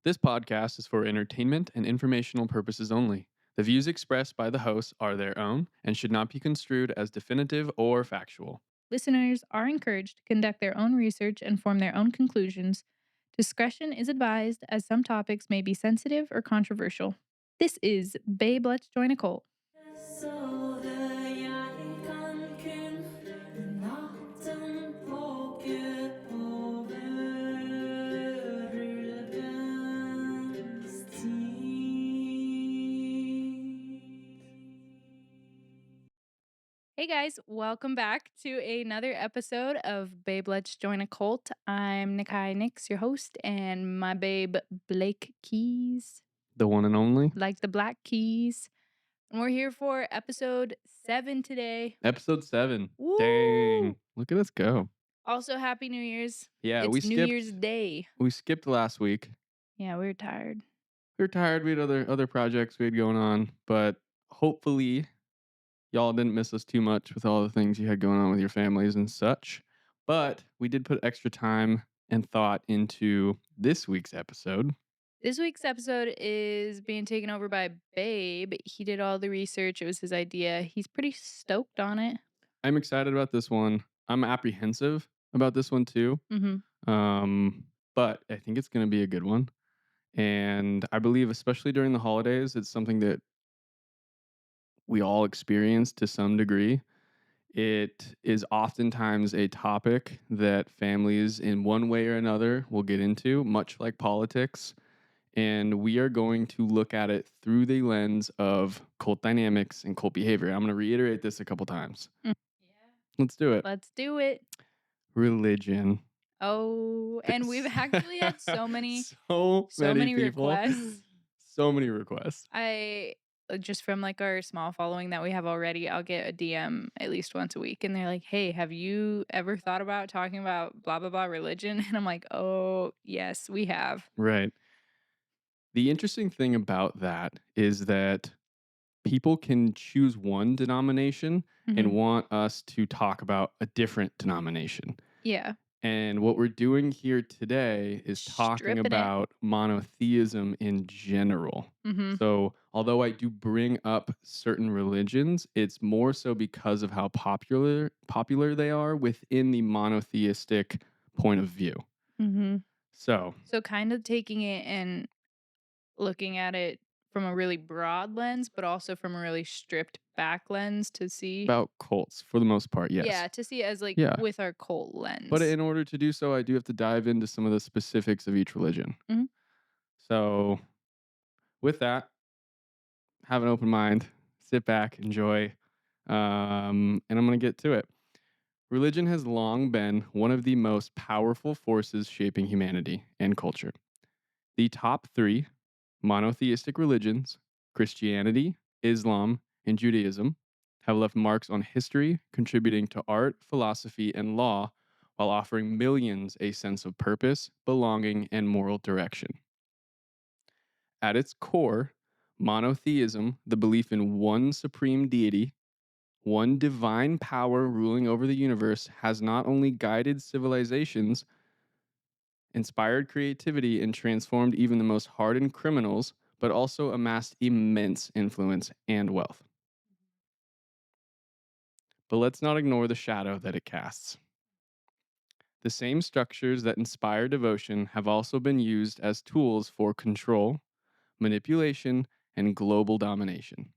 This podcast is for entertainment and informational purposes only. The views expressed by the hosts are their own and should not be construed as definitive or factual. Listeners are encouraged to conduct their own research and form their own conclusions. Discretion is advised as some topics may be sensitive or controversial. This is Babe, Let's Join a Cult. Hey guys, welcome back to another episode of Babe, Let's Join a Cult. I'm Nikai Nix, your host, and my babe Blake Keys, The one and only. like the Black Keys. And we're here for episode 7 today. Episode 7. Woo! Dang. Look at us go. Also, Happy New Year's. Yeah, It's New Year's Day. We skipped last week. Yeah, we were tired. We were tired. We had other projects we had going on, but hopefully y'all didn't miss us too much with all the things you had going on with your families and such. But we did put extra time and thought into this week's episode. This week's episode is being taken over by Babe. He did all the research. It was his idea. He's pretty stoked on it. I'm excited about this one. I'm apprehensive about this one too. But I think it's going to be a good one. And I believe, especially during the holidays, it's something that we all experience to some degree. It is oftentimes a topic that families, in one way or another, will get into, much like politics. And we are going to look at it through the lens of cult dynamics and cult behavior. I'm going to reiterate this a couple times. Yeah. Let's do it. Let's do it. Religion. Oh, and we've actually had so many people. requests. So many requests. I just from like our small following that we have already, I'll get a DM at least once a week and they're like, "Hey, have you ever thought about talking about blah blah blah religion?" And I'm like, "Oh, yes, we have." Right. The interesting thing about that is that people can choose one denomination and want us to talk about a different denomination. Yeah. And what we're doing here today is talking Stripping it. about monotheism in general. So, although I do bring up certain religions, it's more so because of how popular they are within the monotheistic point of view. So kind of taking it and looking at it from a really broad lens, but also from a really stripped back lens to see. about cults for the most part, yes. Yeah, to see it as like Yeah. with our cult lens. But in order to do so, I do have to dive into some of the specifics of each religion. So, with that, have an open mind, sit back, enjoy, and I'm going to get to it. Religion has long been one of the most powerful forces shaping humanity and culture. The top 3 monotheistic religions, Christianity, Islam, and Judaism, have left marks on history, contributing to art, philosophy, and law, while offering millions a sense of purpose, belonging, and moral direction. At its core, monotheism, the belief in one supreme deity, one divine power ruling over the universe, has not only guided civilizations, inspired creativity, and transformed even the most hardened criminals, but also amassed immense influence and wealth. But let's not ignore the shadow that it casts. The same structures that inspire devotion have also been used as tools for control, manipulation, and global domination.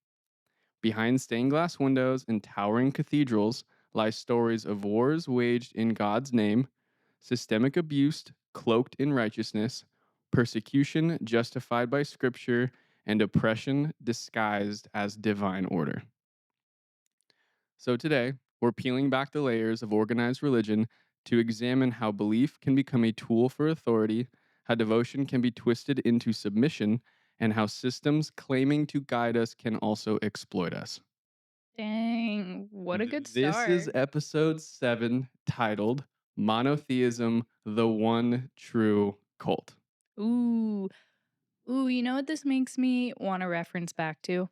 Behind stained glass windows and towering cathedrals lie stories of wars waged in God's name, systemic abuse cloaked in righteousness, persecution justified by scripture, and oppression disguised as divine order. So today, we're peeling back the layers of organized religion to examine how belief can become a tool for authority, how devotion can be twisted into submission, and how systems claiming to guide us can also exploit us. Dang, what a good start. This is episode 7, titled Monotheism, the One True Cult. Ooh, you know what this makes me want to reference back to?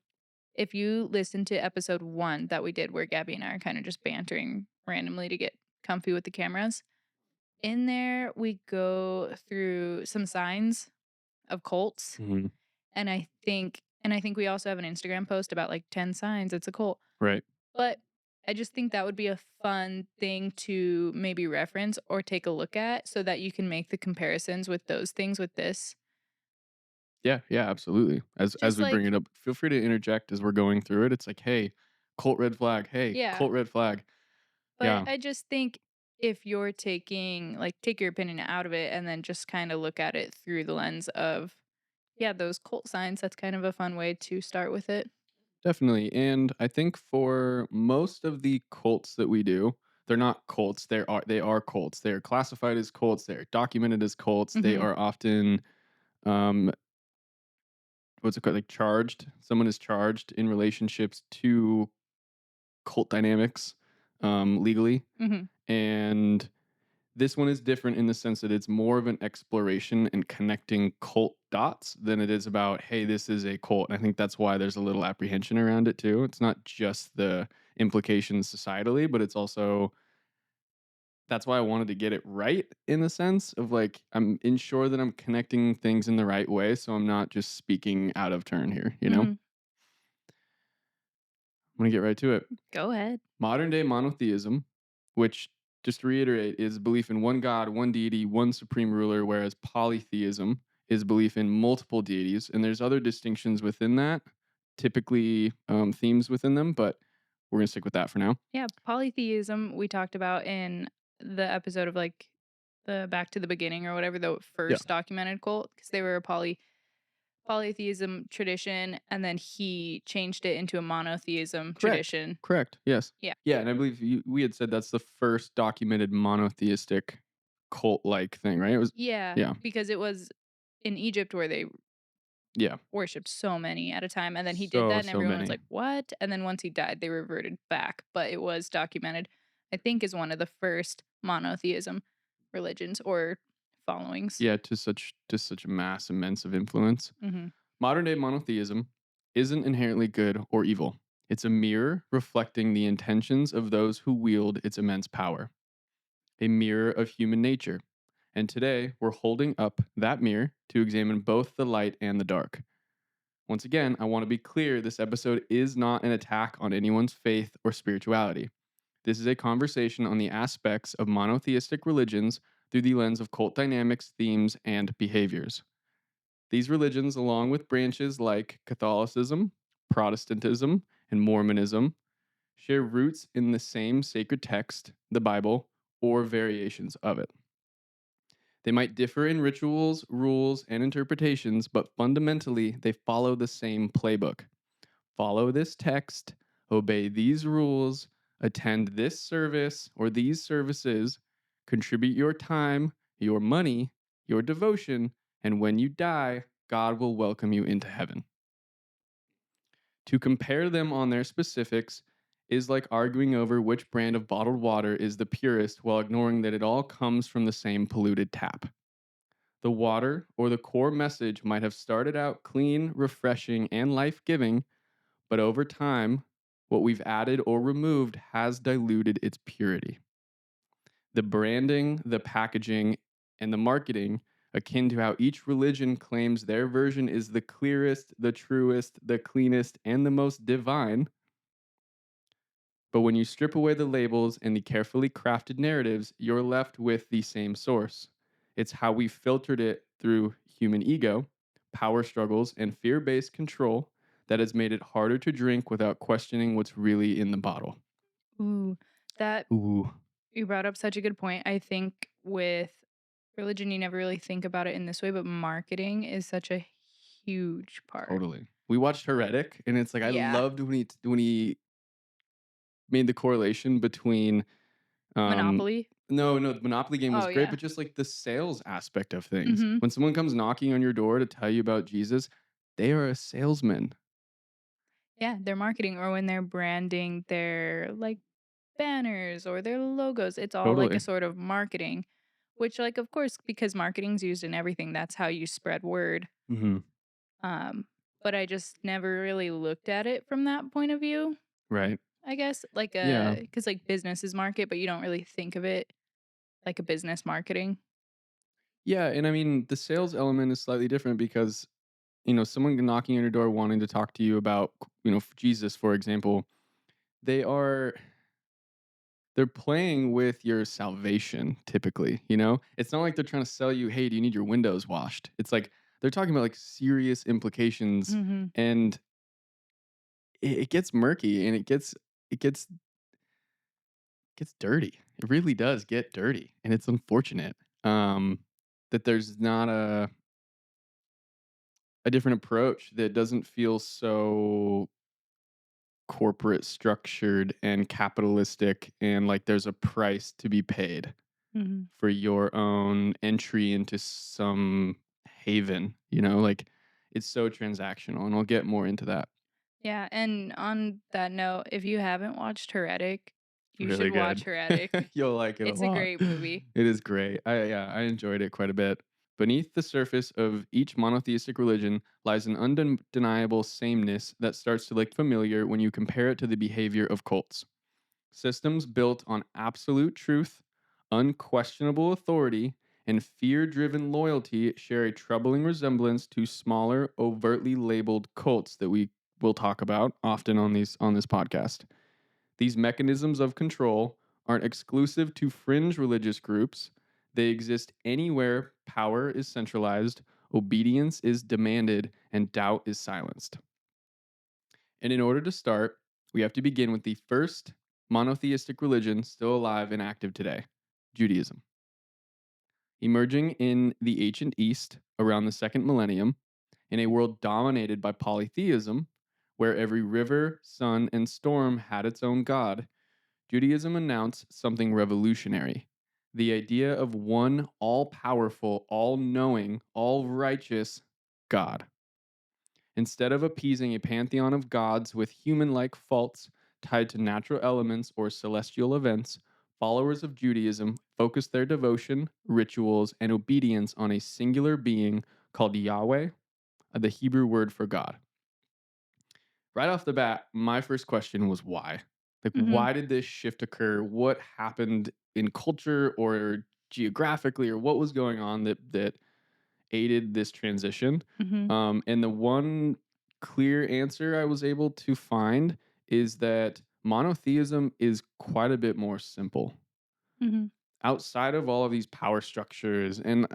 If you listen to episode 1 that we did where Gabby and I are kind of just bantering randomly to get comfy with the cameras, in there we go through some signs of cults. Mhm. And I think we also have an Instagram post about like 10 signs it's a cult. Right. But I just think that would be a fun thing to maybe reference or take a look at so that you can make the comparisons with those things with this. Yeah, yeah, absolutely. As Just we bring like, it up, feel free to interject as we're going through it. It's like, "Hey, cult red flag. Hey, yeah. cult red flag." But Yeah, I just think if you're taking, like, take your opinion out of it and then just kind of look at it through the lens of, yeah, those cult signs, that's kind of a fun way to start with it. definitely. And I think for most of the cults that we do, they're not cults. They are cults. They're classified as cults. They're documented as cults. They Hmm. are often um what's it called? Like charged. Someone is charged in relationships to cult dynamics legally. Hmm. And this one is different in the sense that it's more of an exploration and connecting cult dots than it is about, hey, this is a cult. And I think that's why there's a little apprehension around it too. It's not just the implications societally, but it's also that's why I wanted to get it right in the sense of like I'm ensure that I'm connecting things in the right way so I'm not just speaking out of turn here, you know? Hmm. I'm gonna get right to it. Go ahead. Modern day monotheism, which, just to reiterate, is belief in one God, one deity, one supreme ruler, whereas polytheism is belief in multiple deities. And there's other distinctions within that, typically themes within them, but we're going to stick with that for now. Yeah, polytheism we talked about in the episode of like the Back to the Beginning or whatever, the Yeah. first documented cult, because they were a polytheism tradition, and then he changed it into a monotheism Correct. tradition. Correct. Yes. Yeah. Yeah. And I believe we had said that's the first documented monotheistic cult like thing, right? It was, Yeah, yeah. because it was in Egypt where they Yeah. worshipped so many at a time, and then he did So, that, and so everyone was many. like, "What?" And then once he died, they reverted back, but it was documented, I think, as one of the first monotheism religions or followings. Yeah. To such a mass, immense of influence. Mhm. Modern day monotheism isn't inherently good or evil. It's a mirror reflecting the intentions of those who wield its immense power, a mirror of human nature. And today, we're holding up that mirror to examine both the light and the dark. Once again, I want to be clear this episode is not an attack on anyone's faith or spirituality. This is a conversation on the aspects of monotheistic religions through the lens of cult dynamics, themes, and behaviors. These religions, along with branches like Catholicism, Protestantism, and Mormonism, share roots in the same sacred text, the Bible, or variations of it. They might differ in rituals, rules, and interpretations, but fundamentally, they follow the same playbook. Follow this text, obey these rules, attend this service or these services, contribute your time, your money, your devotion, and when you die, God will welcome you into heaven. To compare them on their specifics is like arguing over which brand of bottled water is the purest while ignoring that it all comes from the same polluted tap. The water or the core message might have started out clean, refreshing, and life giving, but over time, what we've added or removed has diluted its purity. The branding, the packaging, and the marketing, akin to how each religion claims their version is the clearest, the truest, the cleanest, and the most divine. But when you strip away the labels and the carefully crafted narratives, you're left with the same source. It's how we filtered it through human ego, power struggles, and fear based control that has made it harder to drink without questioning what's really in the bottle. Ooh, that Ooh, you brought up such a good point. I think with religion, you never really think about it in this way, but marketing is such a huge part. totally. We watched Heretic, and it's like I Yeah. loved when he made the correlation between Um, Monopoly? no, the Monopoly game was Oh, great, yeah. but just like the sales aspect of things. Mhm. When someone comes knocking on your door to tell you about Jesus, they are a salesman. Yeah, their marketing or when they're branding their, like, banners or their logos, it's all like a Totally. sort of marketing, which, like, of course, because marketing's used in everything, that's how you spread word. Mhm. Um, but I just never really looked at it from that point of view, Right. I guess, like, Yeah. because like, businesses market, but you don't really think of it like a business marketing. Yeah, and I mean, the sales element is slightly different because, someone knocking on your door wanting to talk to you about, Jesus, for example, they are they're playing with your salvation typically, you know? It's not like they're trying to sell you, "Hey, do you need your windows washed?" It's like they're talking about like serious implications, Mhm. and it gets murky, and it gets dirty. It really does get dirty, and it's unfortunate that there's not a different approach that doesn't feel so corporate structured and capitalistic, and like there's a price to be paid Mhm. for your own entry into some haven, like it's so transactional, and I'll get more into that. Yeah, and on that note, if you haven't watched Heretic, you should Really watch good. Heretic. You'll like it a It's a lot. great movie. It is great. I enjoyed it quite a bit. Beneath the surface of each monotheistic religion lies an undeniable sameness that starts to look familiar when you compare it to the behavior of cults. Systems built on absolute truth, unquestionable authority, and fear driven loyalty share a troubling resemblance to smaller, overtly labeled cults that we will talk about often on this podcast. These mechanisms of control aren't exclusive to fringe religious groups. They exist anywhere power is centralized, obedience is demanded, and doubt is silenced. And in order to start, we have to begin with the first monotheistic religion still alive and active today, Judaism. Emerging in the ancient East around the second millennium, in a world dominated by polytheism, where every river, sun, and storm had its own god, Judaism announced something revolutionary: the idea of one all powerful, all knowing, all righteous God. Instead of appeasing a pantheon of gods with human like faults tied to natural elements or celestial events, followers of Judaism focus their devotion, rituals, and obedience on a singular being called Yahweh, the Hebrew word for God. Right off the bat, my first question was why? Like, Mhm. why did this shift occur? What happened in culture or geographically, or what was going on that aided this transition? Mhm. And the one clear answer I was able to find is that monotheism is quite a bit more simple. Mhm. Outside of all of these power structures, and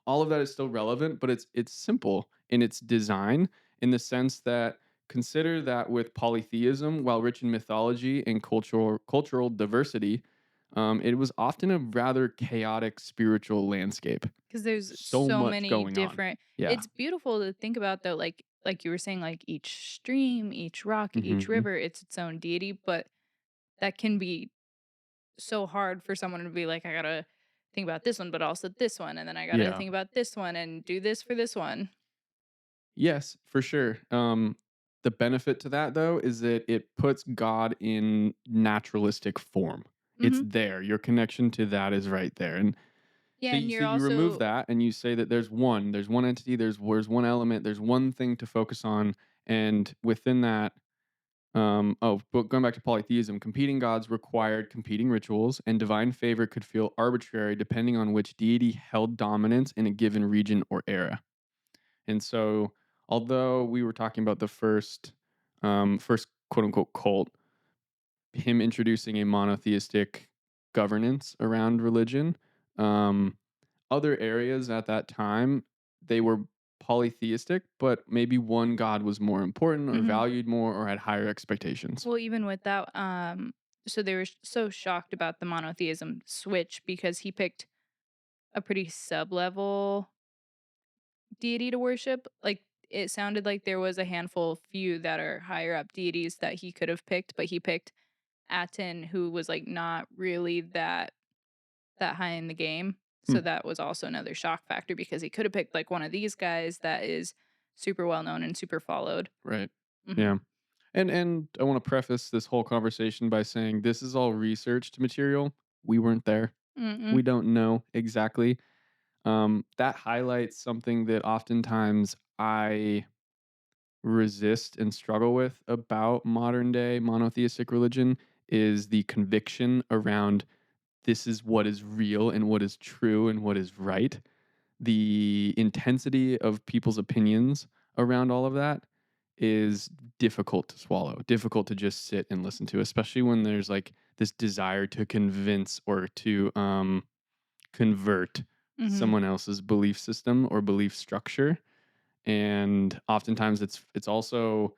all of that is still relevant, but it's simple in its design, in the sense that, consider that with polytheism, while rich in mythology and cultural diversity, it was often a rather chaotic spiritual landscape. 'Cause there's So so much many going on. different Yeah. it's beautiful to think about though, like you were saying, like each stream, each rock, each Hmm. river, it's its own deity, but that can be so hard for someone to be like, "I gotta think about this one, but also this one, and then I gotta Yeah. think about this one and do this for this one." Yes, for sure. The benefit to that, though, is that it puts God in naturalistic form. It's Mhm. there. Your connection to that is right there. And Yeah, so and so you're you remove also that and you say that there's one entity, there's one element, there's one thing to focus on, and within that, but going back to polytheism, competing gods required competing rituals, and divine favor could feel arbitrary depending on which deity held dominance in a given region or era. And so, although we were talking about the first quote unquote cult, him introducing a monotheistic governance around religion, um, other areas at that time, they were polytheistic, but maybe one god was more important or Mhm. valued more or had higher expectations. Well, even with that, so they were so shocked about the monotheism switch because he picked a pretty sub-level deity to worship. Like, it sounded like there was a handful few that are higher up deities that he could have picked, but he picked Aten, who was, like, not really that high in the game. Hmm, So that was also another shock factor because he could have picked, like, one of these guys that is super well known and super followed. right. Mhm. Yeah. And I want to preface this whole conversation by saying this is all researched material. We weren't there. Mm-mm. We don't know exactly. That highlights something that oftentimes I resist and struggle with about modern day monotheistic religion, is the conviction around this is what is real and what is true and what is right. the intensity of people's opinions around all of that is difficult to swallow, difficult to just sit and listen to, especially when there's like this desire to convince or to convert Mhm. someone else's belief system or belief structure. And oftentimes it's also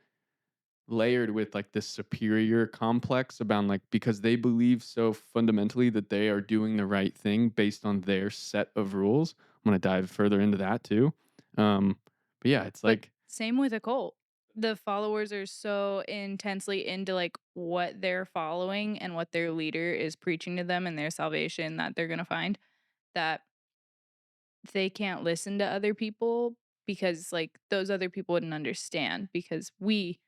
layered with like this superior complex about like because they believe so fundamentally that they are doing the right thing based on their set of rules. I'm going to dive further into that too. um but yeah, it's But like same with a cult. The followers are so intensely into, like, what they're following and what their leader is preaching to them and their salvation that they're gonna find, that they can't listen to other people because, like, those other people wouldn't understand because we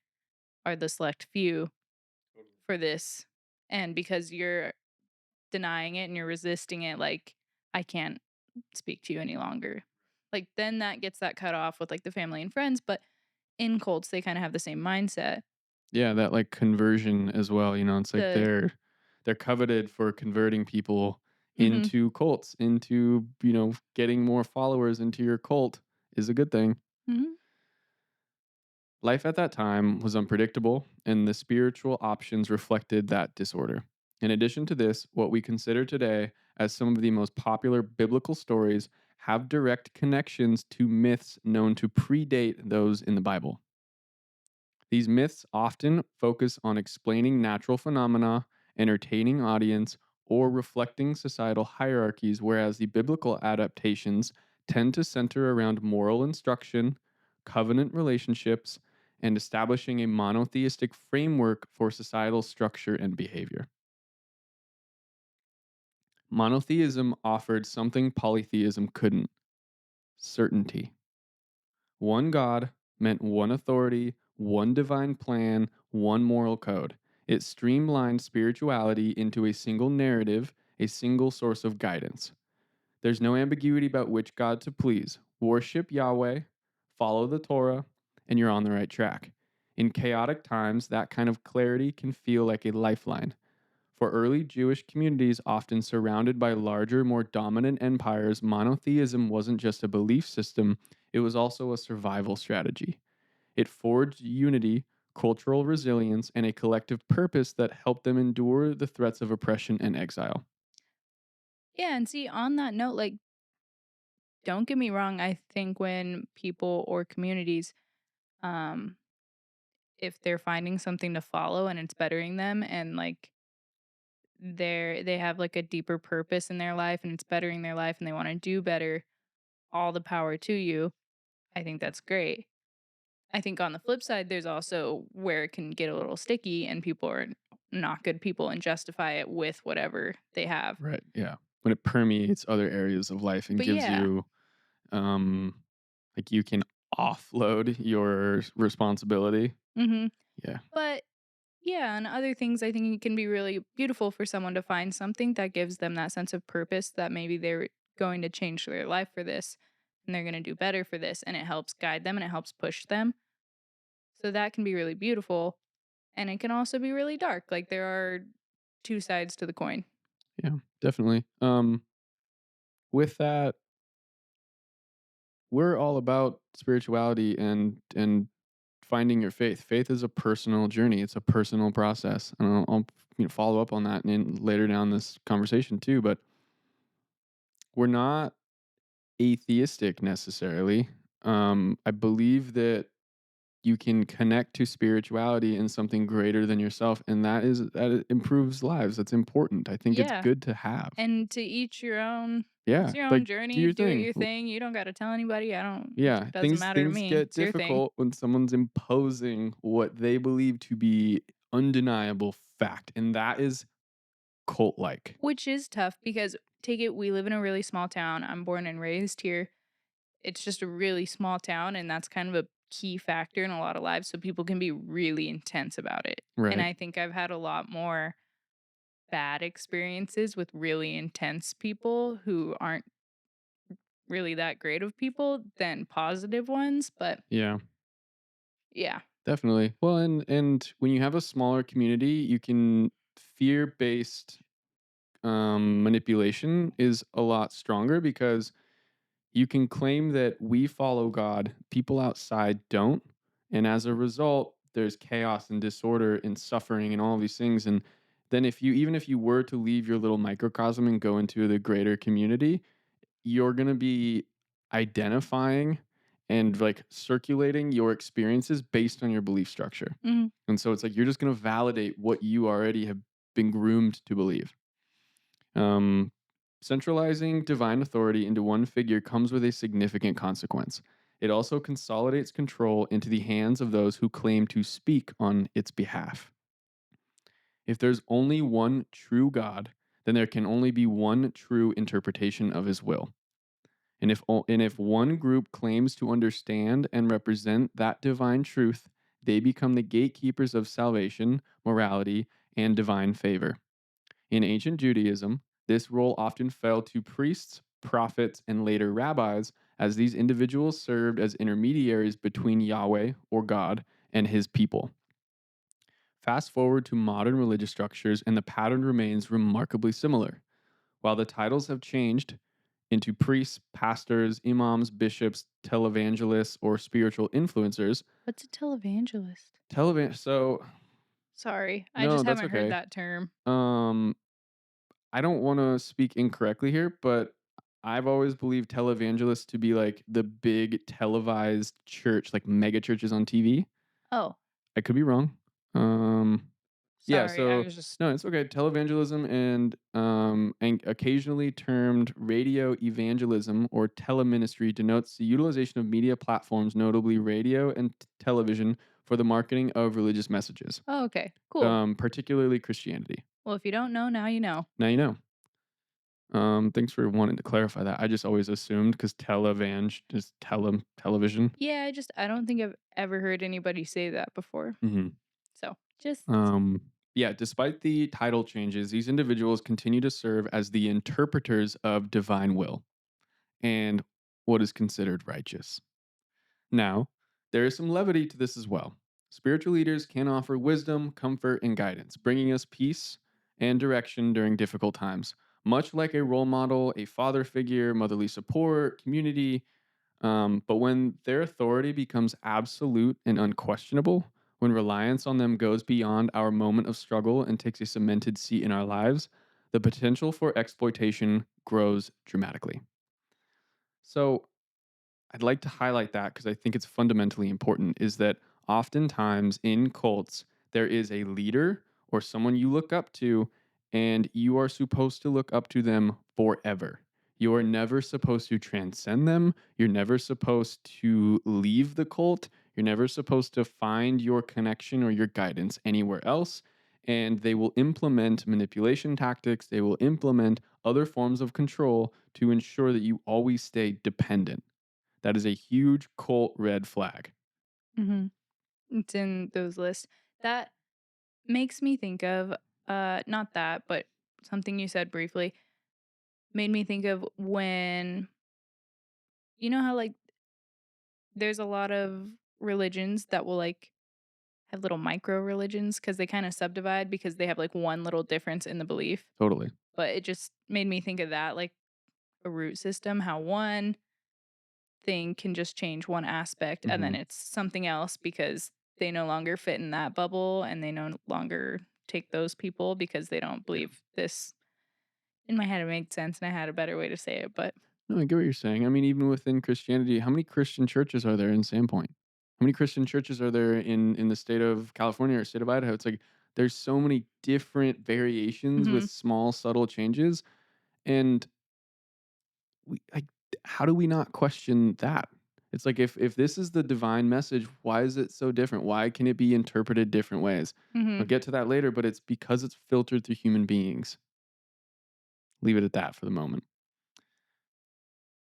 are the select few for this, and because you're denying it and you're resisting it, like, I can't speak to you any longer. Like, then that gets that cut off with, like, the family and friends, but in cults, they kinda have the same mindset. yeah, that like conversion as well, you know, it's like The they're coveted for converting people Mhm, into cults, into, you know, getting more followers into your cult is a good thing. mhm. Life at that time was unpredictable, and the spiritual options reflected that disorder. In addition to this, what we consider today as some of the most popular biblical stories have direct connections to myths known to predate those in the Bible. These myths often focus on explaining natural phenomena, entertaining audience, or reflecting societal hierarchies, whereas the biblical adaptations tend to center around moral instruction, covenant relationships, and establishing a monotheistic framework for societal structure and behavior. Monotheism offered something polytheism couldn't: certainty. One God meant one authority, one divine plan, one moral code. It streamlined spirituality into a single narrative, a single source of guidance. There's no ambiguity about which God to please. Worship Yahweh, follow the Torah, and you're on the right track. In chaotic times, that kind of clarity can feel like a lifeline. For early Jewish communities, often surrounded by larger, more dominant empires, monotheism wasn't just a belief system, it was also a survival strategy. It forged unity, cultural resilience, and a collective purpose that helped them endure the threats of oppression and exile. Yeah, and see, on that note, like, don't get me wrong, I think when people or communities, um, if they're finding something to follow and it's bettering them and, like, they have, like, a deeper purpose in their life and it's bettering their life and they wanna do better, all the power to you. I think that's great. I think on the flip side, there's also where it can get a little sticky and people are not good people and justify it with whatever they have. Right. Yeah. When it permeates other areas of life and But gives yeah. you, um, like you can offload your responsibility. Mhm. Yeah. But yeah, and other things I think it can be really beautiful for someone to find something that gives them that sense of purpose that maybe they're going to change their life for this and they're going to do better for this and it helps guide them and it helps push them. So that can be really beautiful and it can also be really dark. Like there are two sides to the coin. Yeah. Definitely. With that, we're all about spirituality and finding your faith. Faith is a personal journey. It's a personal process, and I'll you know, follow up on that in later down this conversation too. But we're not atheistic necessarily. I believe that you can connect to spirituality and something greater than yourself, and that it improves lives. That's important. I think it's Yeah. good to have. And to each your own. It's Yeah, your own like do journey. your Do it thing. your thing. You don't got to tell anybody. I don't. Yeah, It doesn't matter to things me. get It's your thing. difficult when someone's imposing what they believe to be undeniable fact, and that is cult like. Which is tough because take it. We live in a really small town. I'm born and raised here. It's just a really small town, and that's kind of a key factor in a lot of lives. So people can be really intense about it. And Right. I think I've had a lot more bad experiences with really intense people who aren't really that great of people than positive ones. But Yeah, yeah. definitely. Well, and when you have a smaller community, you can fear-based manipulation is a lot stronger because You can claim that we follow God, people outside don't. And as a result, there's chaos and disorder and suffering and all of these things. And then even if you were to leave your little microcosm and go into the greater community, you're going to be identifying and like circulating your experiences based on your belief structure. Mhm. And so it's like you're just going to validate what you already have been groomed to believe. Um, Centralizing divine authority into one figure comes with a significant consequence. It also consolidates control into the hands of those who claim to speak on its behalf. If there's only one true God, then there can only be one true interpretation of his will. And if one group claims to understand and represent that divine truth, they become the gatekeepers of salvation, morality, and divine favor. In ancient Judaism, this role often fell to priests, prophets, and later rabbis, as these individuals served as intermediaries between Yahweh, or God, and his people. Fast forward to modern religious structures, and the pattern remains remarkably similar. While the titles have changed into priests, pastors, imams, bishops, televangelists, or spiritual influencers, What's a televangelist? so Sorry, I no, just that's haven't heard okay. that term. Um, I don't want to speak incorrectly here, but I've always believed televangelists to be like the big televised church, like mega churches on TV. Oh, I could be wrong. Um, yeah, sorry, I so was just no, it's okay. Televangelism and occasionally termed radio evangelism or teleministry denotes the utilization of media platforms, notably radio and television, for the marketing of religious messages, Oh, okay, cool. particularly Christianity. Well, if you don't know, now you know. Now you know. Thanks for wanting to clarify that. I just always assumed because televang is television. Yeah, I don't think I've ever heard anybody say that before. hmm So, just yeah, despite the title changes, these individuals continue to serve as the interpreters of divine will and what is considered righteous. Now, there is some levity to this as well. Spiritual leaders can offer wisdom, comfort, and guidance, bringing us peace and direction during difficult times. Much like a role model, a father figure, motherly support, community, but when their authority becomes absolute and unquestionable, when reliance on them goes beyond our moment of struggle and takes a cemented seat in our lives, the potential for exploitation grows dramatically. So, I'd like to highlight that because I think it's fundamentally important is that oftentimes in cults, there is a leader or someone you look up to, and you are supposed to look up to them forever. You are never supposed to transcend them. You're never supposed to leave the cult. You're never supposed to find your connection or your guidance anywhere else. And they will implement manipulation tactics. They will implement other forms of control to ensure that you always stay dependent. That is a huge cult red flag. mhm, it's in those lists. That makes me think of not that, but something you said briefly made me think of when you know how like there's a lot of religions that will like have little micro religions because they kind of subdivide because they have like one little difference in the belief. Totally. But it just made me think of that, like a root system, how one thing can just change one aspect and then Mhm. it's something else because they no longer fit in that bubble and they no longer take those people because they don't Yeah. believe this. In my head, it made sense and I had a better way to say it, but No, I get what you're saying. I mean, even within Christianity, how many Christian churches are there in Sandpoint? How many Christian churches are there in the state of California or state of Idaho? It's like there's so many different variations with mhm, small, subtle changes. And like, how do we not question that? It's like if this is the divine message, why is it so different? Why can it be interpreted different ways? I'll mhm, get to that later, but it's because it's filtered through human beings. Leave it at that for the moment.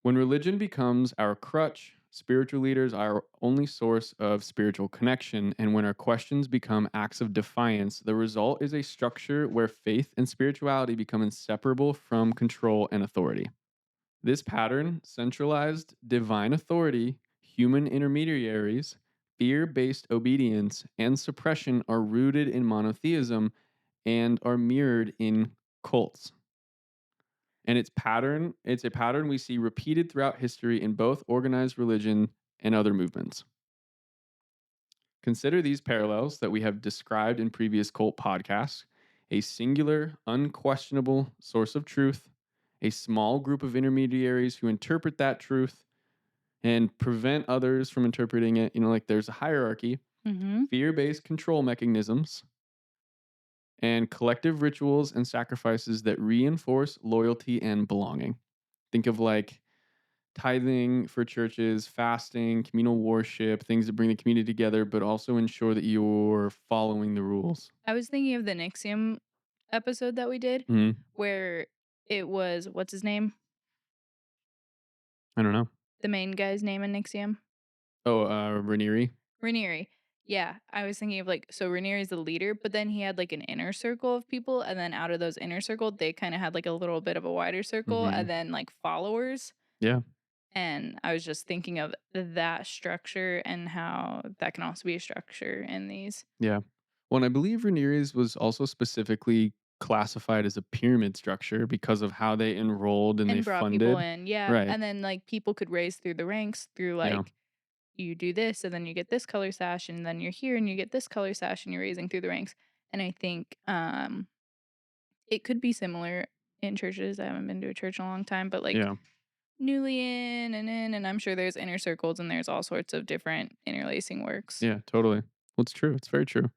When religion becomes our crutch, spiritual leaders are our only source of spiritual connection, and when our questions become acts of defiance, the result is a structure where faith and spirituality become inseparable from control and authority. This pattern, centralized divine authority, human intermediaries, fear based obedience, and suppression, are rooted in monotheism and are mirrored in cults. And it's a pattern we see repeated throughout history in both organized religion and other movements. Consider these parallels that we have described in previous cult podcasts: a singular, unquestionable source of truth, a small group of intermediaries who interpret that truth and prevent others from interpreting it. Like there's a hierarchy, Mhm. fear based control mechanisms, and collective rituals and sacrifices that reinforce loyalty and belonging. Think of like tithing for churches, fasting, communal worship, things that bring the community together, but also ensure that you're following the rules. I was thinking of the Nixium episode that we did Mhm. where it was what's his name? I don't know. The main guy's name in Nixium? Oh, Ranieri? Ranieri. Yeah, I was thinking of, like, so Ranieri's the leader, but then he had, like, an inner circle of people, and then out of those inner circle, they kinda had, like, a little bit of a wider circle, and Mhm. then, like, followers, Yeah, and I was just thinking of that structure and how that can also be a structure in these. yeah. Well, and I believe Ranieri's was also specifically classified as a pyramid structure because of how they enrolled and they And brought people funded. in, yeah, Right. and then, like, people could raise through the ranks through, Yeah. like, you do this, and then you get this color sash, and then you're here, and you get this color sash, and you're raising through the ranks, and I think, it could be similar in churches. I haven't been to a church in a long time, but, like, Yeah. newly in, and I'm sure there's inner circles, and there's all sorts of different interlacing works. Yeah, totally. Well, it's true. It's very true.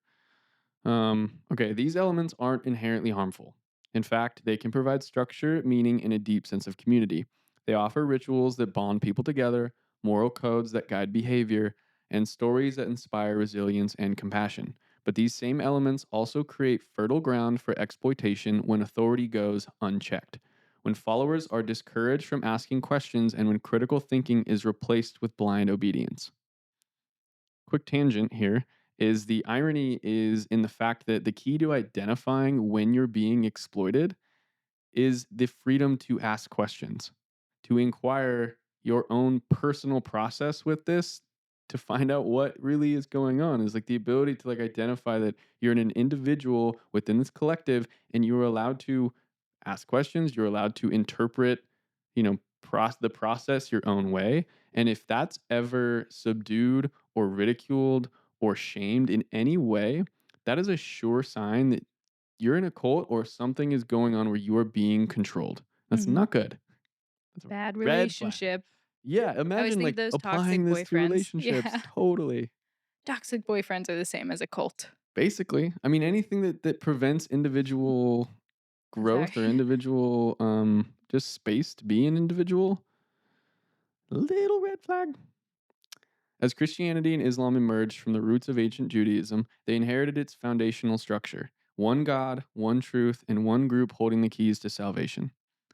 Okay, these elements aren't inherently harmful. In fact, they can provide structure, meaning, and a deep sense of community. They offer rituals that bond people together, moral codes that guide behavior, and stories that inspire resilience and compassion. But these same elements also create fertile ground for exploitation when authority goes unchecked, when followers are discouraged from asking questions, and when critical thinking is replaced with blind obedience. Quick tangent here is the irony is in the fact that the key to identifying when you're being exploited is the freedom to ask questions, to inquire your own personal process with this, to find out what really is going on, is like the ability to like identify that you're an individual within this collective and you're allowed to ask questions, you're allowed to interpret, the process your own way. And if that's ever subdued or ridiculed or shamed in any way, that is a sure sign that you're in a cult or something is going on where you are being controlled. That's Mhm. not good. That's a Bad red flag. relationship. Yeah, I always imagine think of like those applying toxic this to boyfriends. relationships. Yeah. Totally. Toxic boyfriends are the same as a cult. Basically, I mean anything that prevents individual Sorry. growth or individual just space to be an individual, little red flag. As Christianity and Islam emerged from the roots of ancient Judaism, they inherited its foundational structure: one God, one truth, and one group holding the keys to salvation.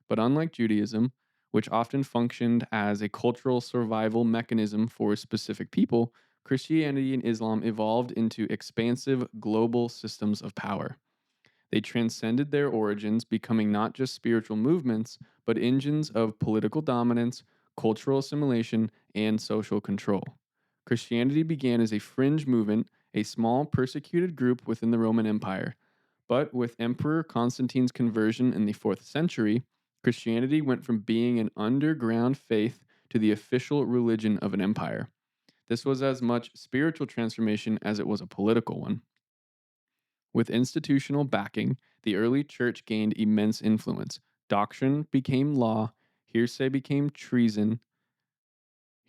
But unlike Judaism, which often functioned as a cultural survival mechanism for specific people, Christianity and Islam evolved into expansive global systems of power. They transcended their origins, becoming not just spiritual movements, but engines of political dominance, cultural assimilation, and social control. Christianity began as a fringe movement, a small persecuted group within the Roman Empire. But with Emperor Constantine's conversion in the 4th century, Christianity went from being an underground faith to the official religion of an empire. This was as much spiritual transformation as it was a political one. With institutional backing, the early church gained immense influence. Doctrine became law, hearsay became treason.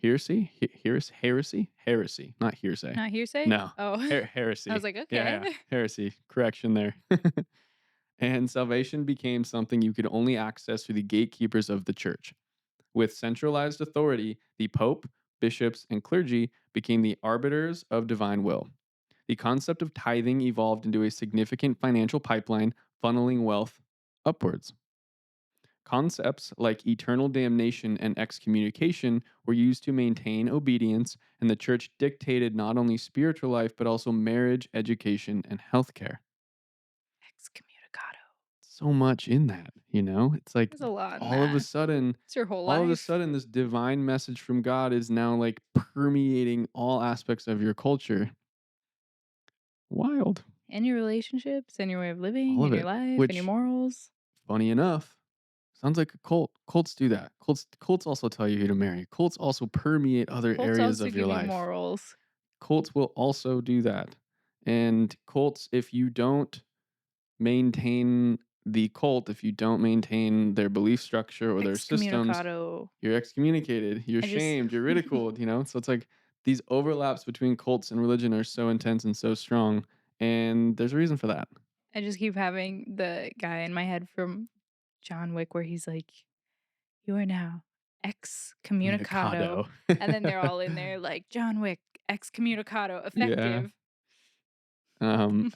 Heresy? Heresy? Heresy, not hearsay. Not hearsay? No, Oh. I was heresy. like, Yeah, "Okay." yeah, heresy. Correction there. And salvation became something you could only access through the gatekeepers of the church. With centralized authority, the pope, bishops, and clergy became the arbiters of divine will. The concept of tithing evolved into a significant financial pipeline, funneling wealth upwards. Concepts like eternal damnation and excommunication were used to maintain obedience, and the church dictated not only spiritual life, but also marriage, education, and healthcare. Excommunicado. So much in that, It's like There's a lot in all of a that. sudden, It's your whole all of a life. sudden, this divine message from God is now like permeating all aspects of your culture. Wild. And your relationships, and your way of living, All of and your it. life, and your Which, morals. funny enough, Sounds like a cult. Cults do that. Cults also tell you who to marry. Cults also permeate other Cults areas also of your give you life. morals. Cults will also do that. And cults, if you don't maintain the cult, if you don't maintain their belief structure or their systems, Excommunicado. you're excommunicated, you're I just shamed, you're ridiculed, you know? So it's like these overlaps between cults and religion are so intense and so strong. And there's a reason for that. I just keep having the guy in my head from John Wick where he's like, "You are now excommunicado," Communicado. and then they're all in there like, "John Wick, excommunicado, Yeah. effective."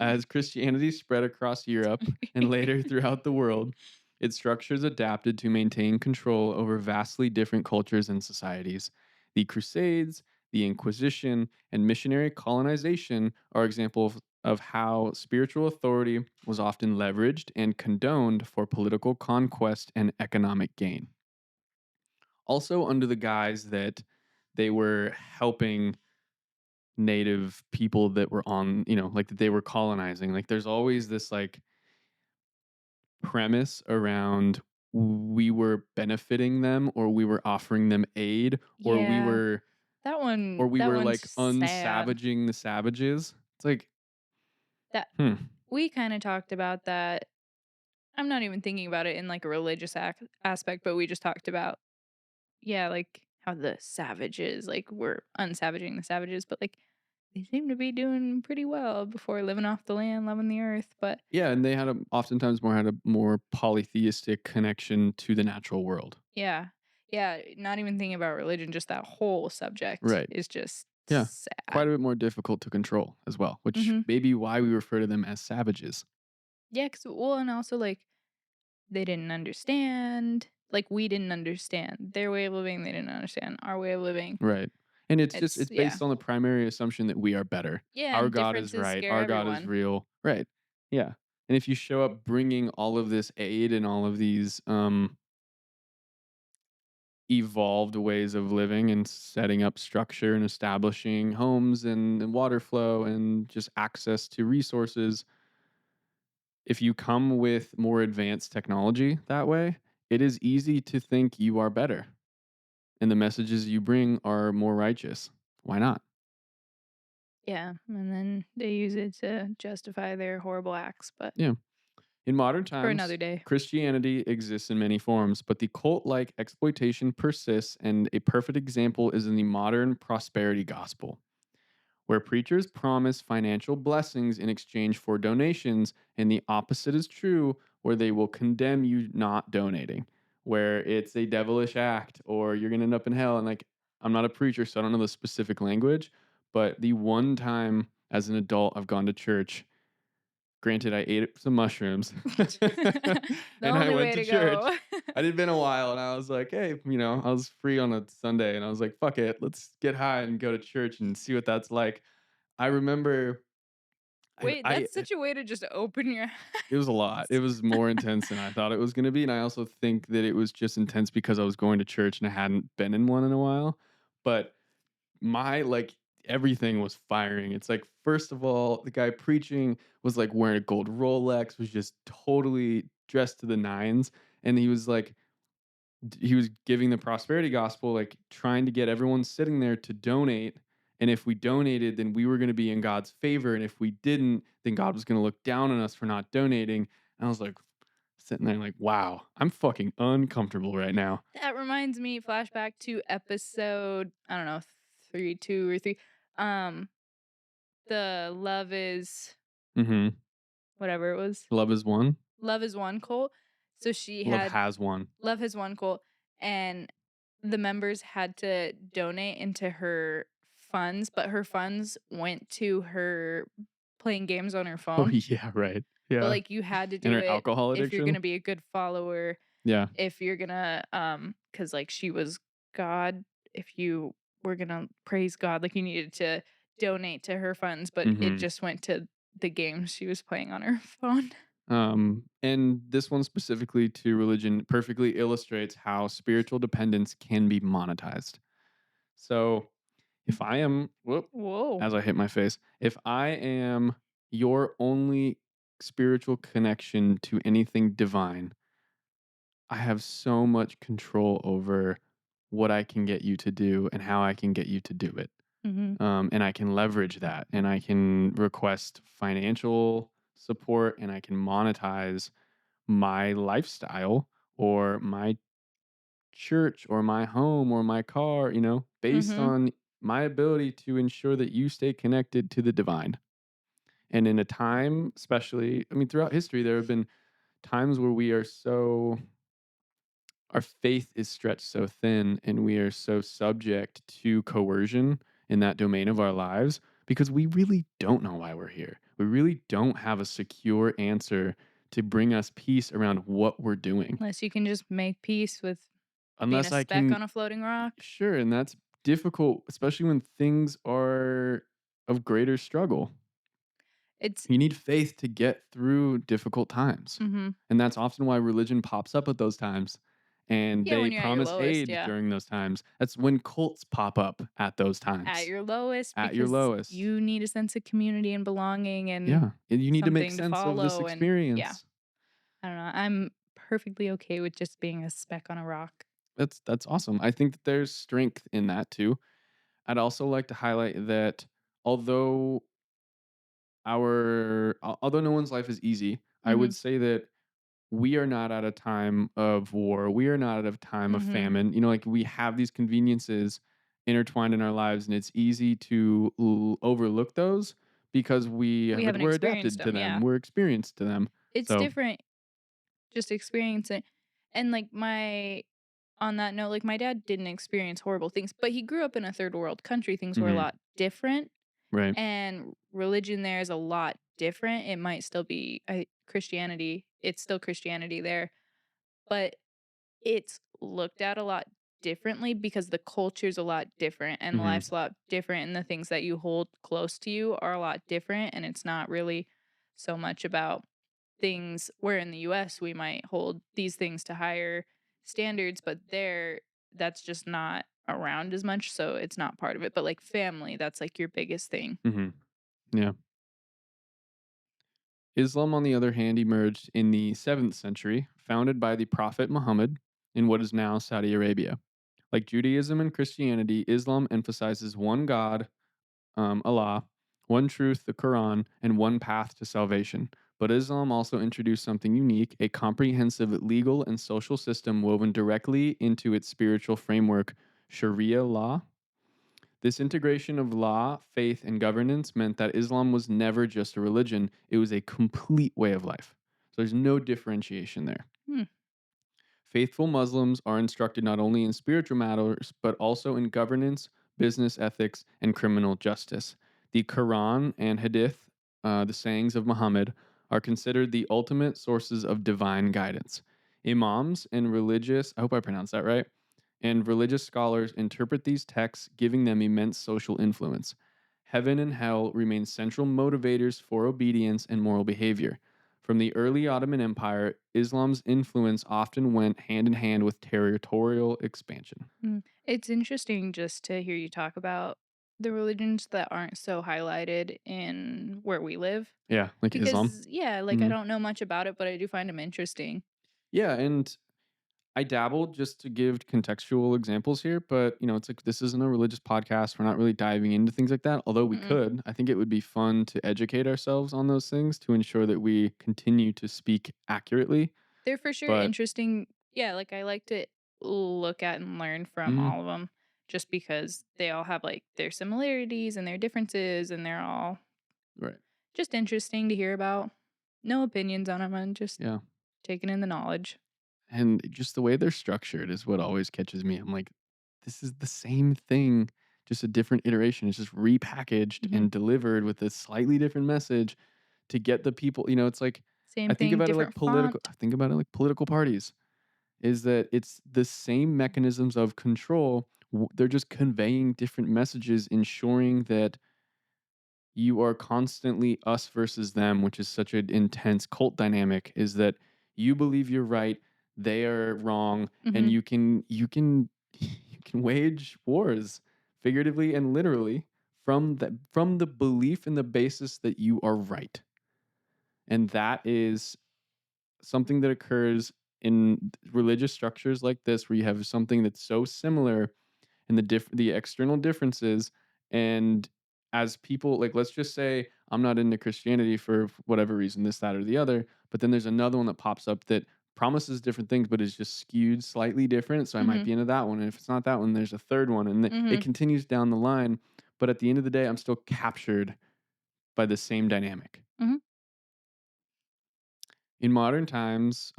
As Christianity spread across Europe and later throughout the world, its structures adapted to maintain control over vastly different cultures and societies. The Crusades, the Inquisition, and missionary colonization are examples of how spiritual authority was often leveraged and condoned for political conquest and economic gain. Also, under the guise that they were helping native people that were on, like that they were colonizing. Like there's always this like premise around we were benefiting them or we were offering them aid or we Yeah, were that one's like sad. unsavaging the savages. It's like, That hmm. we kinda talked about that. I'm not even thinking about it in, like, a religious aspect, but we just talked about, yeah, like, how the savages, like, we're unsavaging the savages, but, like, they seem to be doing pretty well before living off the land, loving the earth, but Yeah, and they oftentimes more had a more polytheistic connection to the natural world. yeah. Yeah, not even thinking about religion, just that whole subject Right. is just Yeah. Quite sad. a bit more difficult to control as well, which Mhm. may be why we refer to them as savages. Yeah, well, and also, like, they didn't understand, like, we didn't understand their way of living, they didn't understand our way of living. Right. And It's it's yeah. based on the primary assumption that we are better. Yeah, Our and God is differences right. scare Our God is everyone. real. Right. Yeah. And if you show up bringing all of this aid and all of these evolved ways of living and setting up structure and establishing homes and water flow and just access to resources, if you come with more advanced technology that way, it is easy to think you are better and the messages you bring are more righteous. Why not? Yeah, and then they use it to justify their horrible acts, but Yeah. In modern for another times, day. Christianity exists in many forms, but the cult like exploitation persists, and a perfect example is in the modern prosperity gospel, where preachers promise financial blessings in exchange for donations, and the opposite is true, where they will condemn you not donating, where it's a devilish act or you're going to end up in hell. And like, I'm not a preacher, so I don't know the specific language, but the one time as an adult I've gone to church. Granted, I ate some mushrooms The and I only went way to to church. go. It had been a while and I was like, hey, I was free on a Sunday and I was like, fuck it, let's get high and go to church and see what that's like. I remember Wait, I that's such a way to just open your it was a lot. It eyes. was more intense than I thought it was going to be and I also think that it was just intense because I was going to church and I hadn't been in one in a while. But my like everything was firing. It's like first of all, the guy preaching was like wearing a gold Rolex, was just totally dressed to the nines, and he was like he was giving the prosperity gospel, like trying to get everyone sitting there to donate. And if we donated, then we were going to be in God's favor. And if we didn't, then God was going to look down on us for not donating. And I was like, sitting there, like, wow, I'm fucking uncomfortable right now. That reminds me, flashback to episode, I don't know, 3, 2 or 3. Um, the Love is Hmm. whatever it was. Love is one. Love is One cult. So she Love had has one. Love has one cult, and the members had to donate into her funds, but her funds went to her playing games on her Oh, phone. yeah, right. But, Yeah. like, you had to And do her it alcohol if you're addiction? gonna be a good follower, Yeah. if you're gonna, because like, she was God, if you were gonna praise God, like, you needed to donate to her funds, but it Mhm. just went to the games she was playing on her phone. And this one specifically to religion perfectly illustrates how spiritual dependence can be monetized. So, if I am whoop, Whoa. as I hit my face, if I am your only spiritual connection to anything divine, I have so much control over what I can get you to do and how I can get you to do it. Mhm. And I can leverage that and I can request financial support and I can monetize my lifestyle or my church or my home or my car, based Mhm. on my ability to ensure that you stay connected to the divine. And in a time, especially, I mean, throughout history, there have been times where our faith is stretched so thin and we are so subject to coercion in that domain of our lives because we really don't know why we're here. We really don't have a secure answer to bring us peace around what we're doing. Unless you can just make peace with being a Unless I speck can, on a floating rock. sure, and that's difficult, especially when things are of greater struggle. It's You need faith to get through difficult times. Mhm. And that's often why religion pops up at those times. And Yeah, they when you're at your promise lowest, aid yeah. during those times. That's when cults pop up at those At times, your lowest at your because lowest. you need a sense of community and belonging and Yeah. And you need to make something to sense of this follow and yeah. experience. I don't know. I'm perfectly okay with just being a speck on a rock. That's awesome. I think that there's strength in that too. I'd also like to highlight that although although no one's life is easy, I would Mhm. say that we are not at a time of war. We are not at a time of Mhm. famine. Like we have these conveniences intertwined in our lives, and it's easy to overlook those because We haven't we're experienced adapted to them, them. yeah. We're experienced to them. It's So, different just experiencing and, like, my on that note, like, my dad didn't experience horrible things, but he grew up in a third world country, things were a mhm, lot different, right. and religion there is a lot different. It might still be, Christianity, it's still Christianity there, but it's looked at a lot differently because the culture's a lot different and Hmm. life's a lot different, and the things that you hold close to you are a lot different, and it's not really so much about things where in the US we might hold these things to higher standards, but there that's just not around as much, so it's not part of it. But like family, that's like your biggest thing. Hmm. Yeah. Islam, on the other hand, emerged in the 7th century, founded by the Prophet Muhammad in what is now Saudi Arabia. Like Judaism and Christianity, Islam emphasizes one God, Allah, one truth, the Quran, and one path to salvation. But Islam also introduced something unique, a comprehensive legal and social system woven directly into its spiritual framework, Sharia law. This integration of law, faith, and governance meant that Islam was never just a religion, it was a complete way of life. So there's no differentiation there. Hmm. Faithful Muslims are instructed not only in spiritual matters, but also in governance, business ethics, and criminal justice. The Quran and Hadith, the sayings of Muhammad, are considered the ultimate sources of divine guidance. Imams and I hope I pronounced that right, and religious scholars interpret these texts, giving them immense social influence. Heaven and hell remain central motivators for obedience and moral behavior. From the early Ottoman Empire, Islam's influence often went hand in hand with territorial expansion. It's interesting just to hear you talk about the religions that aren't so highlighted in where we live Yeah, like Islam. because yeah, like I Hmm. don't know much about it, but I do find them interesting. Yeah, and I dabbled just to give contextual examples here, but it's like this isn't a religious podcast. We're not really diving into things like that, although we Mm-mm. could. I think it would be fun to educate ourselves on those things to ensure that we continue to speak accurately. They're for sure But interesting. Yeah, like I like to look at and learn from mhm, all of them just because they all have like their similarities and their differences and they're all right. just interesting to hear about. No opinions on them and just Yeah. taking in the knowledge. And just the way they're structured is what always catches me. I'm like, this is the same thing, just a different iteration. It's just repackaged Mhm. and delivered with a slightly different message to get the people. It's like Same thing, different I font. think about it like political parties. Is that it's the same mechanisms of control. They're just conveying different messages, ensuring that you are constantly us versus them, which is such an intense cult dynamic, is that you believe you're right, they are wrong, and Mhm. you can wage wars figuratively and literally from the belief and the basis that you are right. And that is something that occurs in religious structures like this, where you have something that's so similar in the external differences, and as people, like, let's just say I'm not into Christianity for whatever reason, this, that, or the other, but then there's another one that pops up that promises different things, but is just skewed slightly different. So I might Mhm. be into that one, and if it's not that one, there's a third one, and it Mhm. continues down the line. But at the end of the day, I'm still captured by the same dynamic. Mhm. In modern times,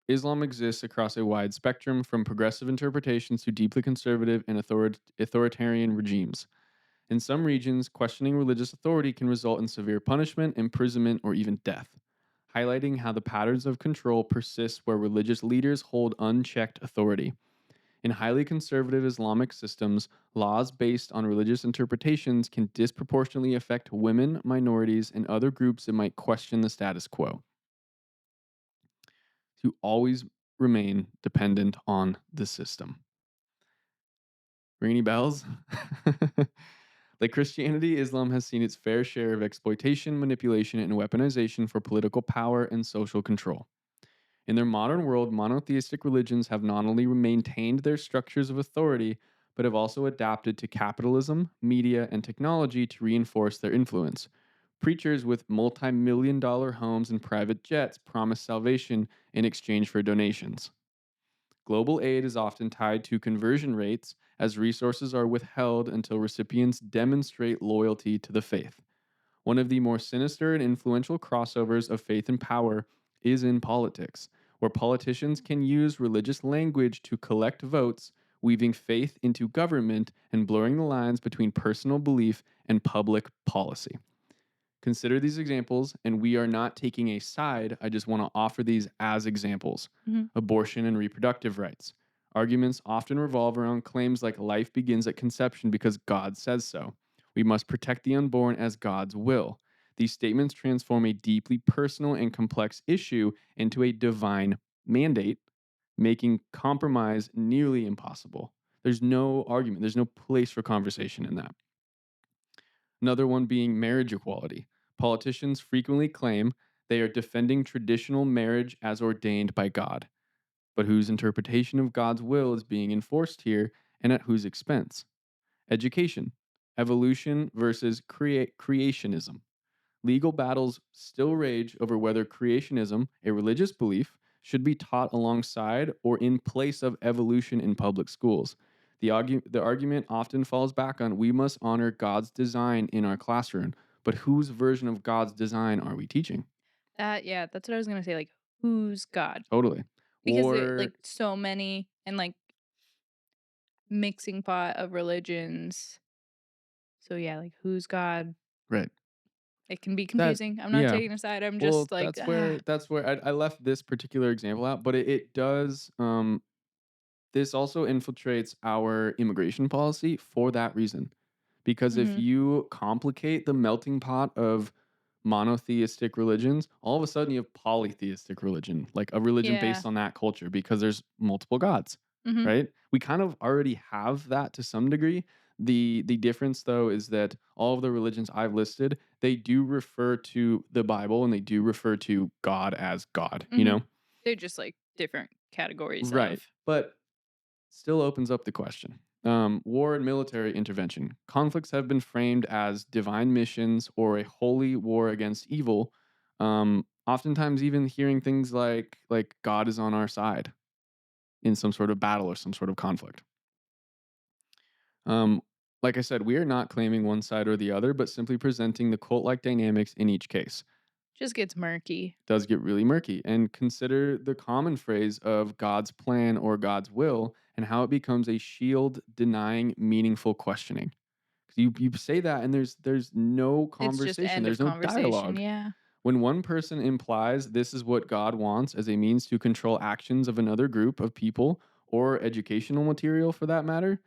Islam exists across a wide spectrum, from progressive interpretations to deeply conservative and authoritarian regimes. In some regions, questioning religious authority can result in severe punishment, imprisonment, or even death, highlighting how the patterns of control persist where religious leaders hold unchecked authority. In highly conservative Islamic systems, laws based on religious interpretations can disproportionately affect women, minorities, and other groups that might question the status quo. To always remain dependent on the system. Ring any bells? Like Christianity, Islam has seen its fair share of exploitation, manipulation, and weaponization for political power and social control. In their modern world, monotheistic religions have not only maintained their structures of authority, but have also adapted to capitalism, media, and technology to reinforce their influence. Preachers with multi-million dollar homes and private jets promise salvation in exchange for donations. Global aid is often tied to conversion rates, as resources are withheld until recipients demonstrate loyalty to the faith. One of the more sinister and influential crossovers of faith and power is in politics, where politicians can use religious language to collect votes, weaving faith into government and blurring the lines between personal belief and public policy. Consider these examples, and we are not taking a side. I just want to offer these as examples. Mhm. Abortion and reproductive rights. Arguments often revolve around claims like life begins at conception because God says so. We must protect the unborn as God's will. These statements transform a deeply personal and complex issue into a divine mandate, making compromise nearly impossible. There's no argument, there's no place for conversation in that. Another one being marriage equality. Politicians frequently claim they are defending traditional marriage as ordained by God. But whose interpretation of God's will is being enforced here, and at whose expense? Education. Evolution versus creationism. Legal battles still rage over whether creationism, a religious belief, should be taught alongside or in place of evolution in public schools. The argument often falls back on we must honor God's design in our classroom, but whose version of God's design are we teaching? Yeah, that's what I was gonna say, like, who's God? Totally. Because there Or, like, so many and, like, mixing pot of religions. So, yeah, like, who's God? right. It can be That, confusing. I'm not yeah. taking a side, I'm Well, just like, that's where I left this particular example out, but it does this also infiltrates our immigration policy for that reason. Because if Mhm. you complicate the melting pot of monotheistic religions, all of a sudden you have polytheistic religion, like a religion Yeah. based on that culture because there's multiple gods, Mhm. right? We kind of already have that to some degree. The difference though is that all of the religions I've listed, they do refer to the Bible and they do refer to God as God, you Mhm. know? They're just, like, different categories Right. of. But still opens up the question. War and military intervention. Conflicts have been framed as divine missions or a holy war against evil. Oftentimes, even hearing things like God is on our side in some sort of battle or some sort of conflict. Um, like I said, we are not claiming one side or the other, but simply presenting the cult-like dynamics in each case. Just gets murky. Does get really murky. And consider the common phrase of God's plan or God's will and how it becomes a shield denying meaningful questioning. 'Cause you say that and there's no It's just conversation, end of there's no conversation, dialogue. yeah. When one person implies this is what God wants as a means to control actions of another group of people or educational material for that matter,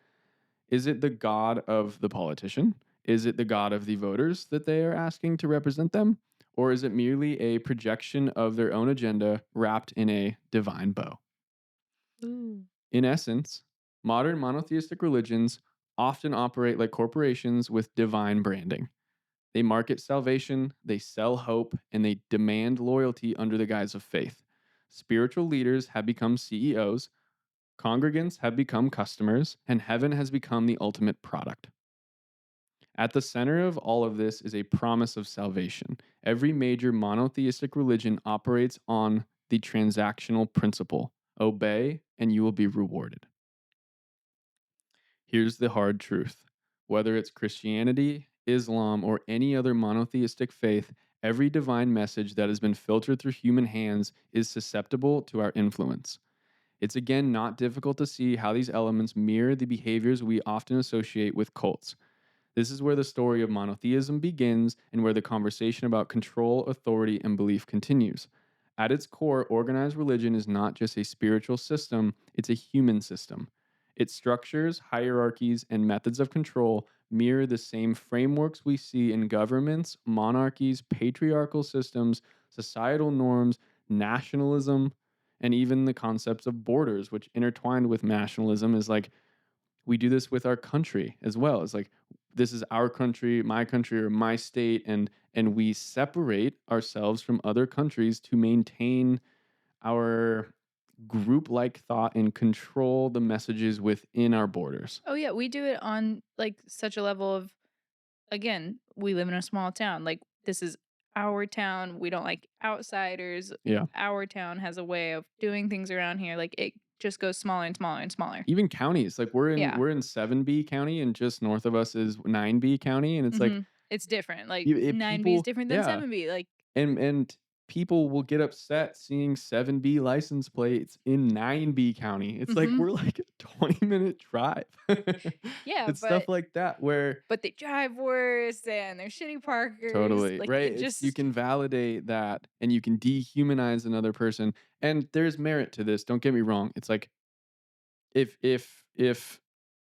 is it the God of the politician? Is it the God of the voters that they are asking to represent them? Or is it merely a projection of their own agenda wrapped in a divine bow? Ooh. In essence, modern monotheistic religions often operate like corporations with divine branding. They market salvation, they sell hope, and they demand loyalty under the guise of faith. Spiritual leaders have become CEOs, congregants have become customers, and heaven has become the ultimate product. At the center of all of this is a promise of salvation. Every major monotheistic religion operates on the transactional principle: obey and you will be rewarded. Here's the hard truth: whether it's Christianity, Islam, or any other monotheistic faith, every divine message that has been filtered through human hands is susceptible to our influence. It's again not difficult to see how these elements mirror the behaviors we often associate with cults. This is where the story of monotheism begins and where the conversation about control, authority, and belief continues. At its core, organized religion is not just a spiritual system, it's a human system. Its structures, hierarchies, and methods of control mirror the same frameworks we see in governments, monarchies, patriarchal systems, societal norms, nationalism, and even the concepts of borders, which intertwined with nationalism is like we do this with our country as well. It's like this is our country, or my state, and we separate ourselves from other countries to maintain our group like thought and control the messages within our borders. Oh yeah, we do it on like such a level of, again, we live in a small town. Like this is our town. We don't like outsiders. Yeah. Our town has a way of doing things around here. Like it just goes smaller and smaller and smaller. Even counties, like we're in Yeah. we're in 7B county and just north of us is 9B county, and it's like It's different. Like 9B is people, different than yeah. 7B. Like, And people will get upset seeing 7B license plates in 9B county. It's like mhm. we're like a 20-minute drive. Yeah, It's stuff but like that where they drive worse and they're shitty parkers. totally, Like right? it It's you just can validate that and you can dehumanize another person. And there's merit to this. Don't get me wrong. It's like if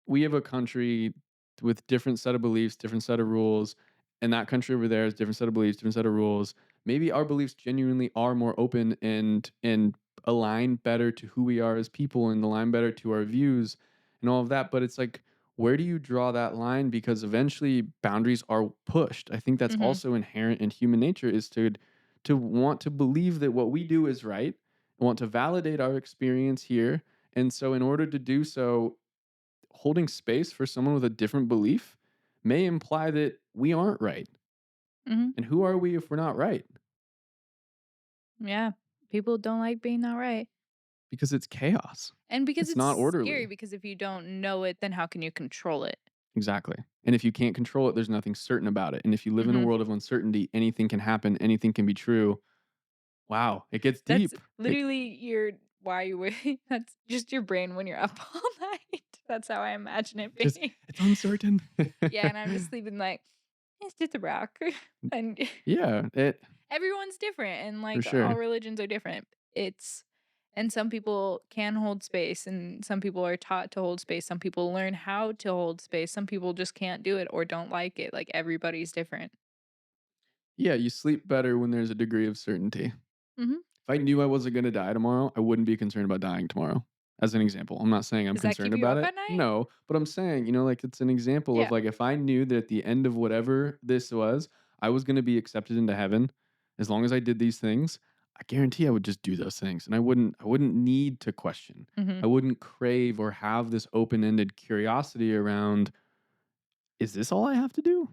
we have a country with different set of beliefs, different set of rules, and that country over there has different set of beliefs, different set of rules, maybe our beliefs genuinely are more open and align better to who we are as people and align better to our views and all of that. But it's like, where do you draw that line? Because eventually boundaries are pushed. I think that's mhm. also inherent in human nature is to want to believe that what we do is right, want to validate our experience here, and so, in order to do so, holding space for someone with a different belief may imply that we aren't right. Mhm. And who are we if we're not right? Yeah. People don't like being not right. Because it's chaos. And because It's it's not scary, orderly. because if you don't know it, then how can you control it? Exactly. And if you can't control it, there's nothing certain about it. And if you live in a Mhm. world of uncertainty, anything can happen, anything can be true. Wow, it gets That's deep. literally your why you wake that's just your brain when you're up all night. That's how I imagine it Just being. it's uncertain. Yeah, and I'm just sleeping like, "It's just a rock." And Yeah, it everyone's different, and, for like, all sure. religions are different. It's and some people can hold space, and some people are taught to hold space. Some people learn how to hold space. Some people just can't do it or don't like it. Like, everybody's different. Yeah, you sleep better when there's a degree of certainty. Mhm. If I knew I wasn't gonna die tomorrow, I wouldn't be concerned about dying tomorrow, as an example. I'm not saying I'm Does that concerned keep you about up it. at night? No, but I'm saying, like, it's an example of, Yeah. like, if I knew that at the end of whatever this was, I was gonna be accepted into heaven, as long as I did these things, I guarantee I would just do those things, and I wouldn't need to question. I Mhm. wouldn't crave or have this open-ended curiosity around, "Is this all I have to do?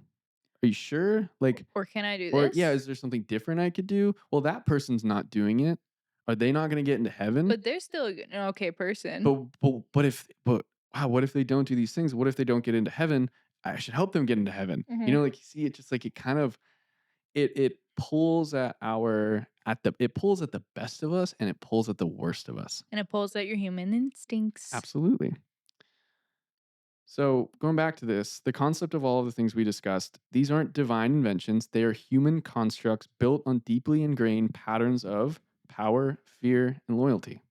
Are you sure?" Like, Or can I do or yeah, this? is there something different I could do? Well, that person's not doing it. Are they not gonna get into heaven? But they're still an okay person. But wow, what if they don't do these things? What if they don't get into heaven? I should help them get into heaven. Mhm. Like you see it just like it kind of it pulls it pulls at the best of us and it pulls at the worst of us. And it pulls out your human instincts. Absolutely. So, going back to this, the concept of all of the things we discussed, these aren't divine inventions. They are human constructs built on deeply ingrained patterns of power, fear, and loyalty.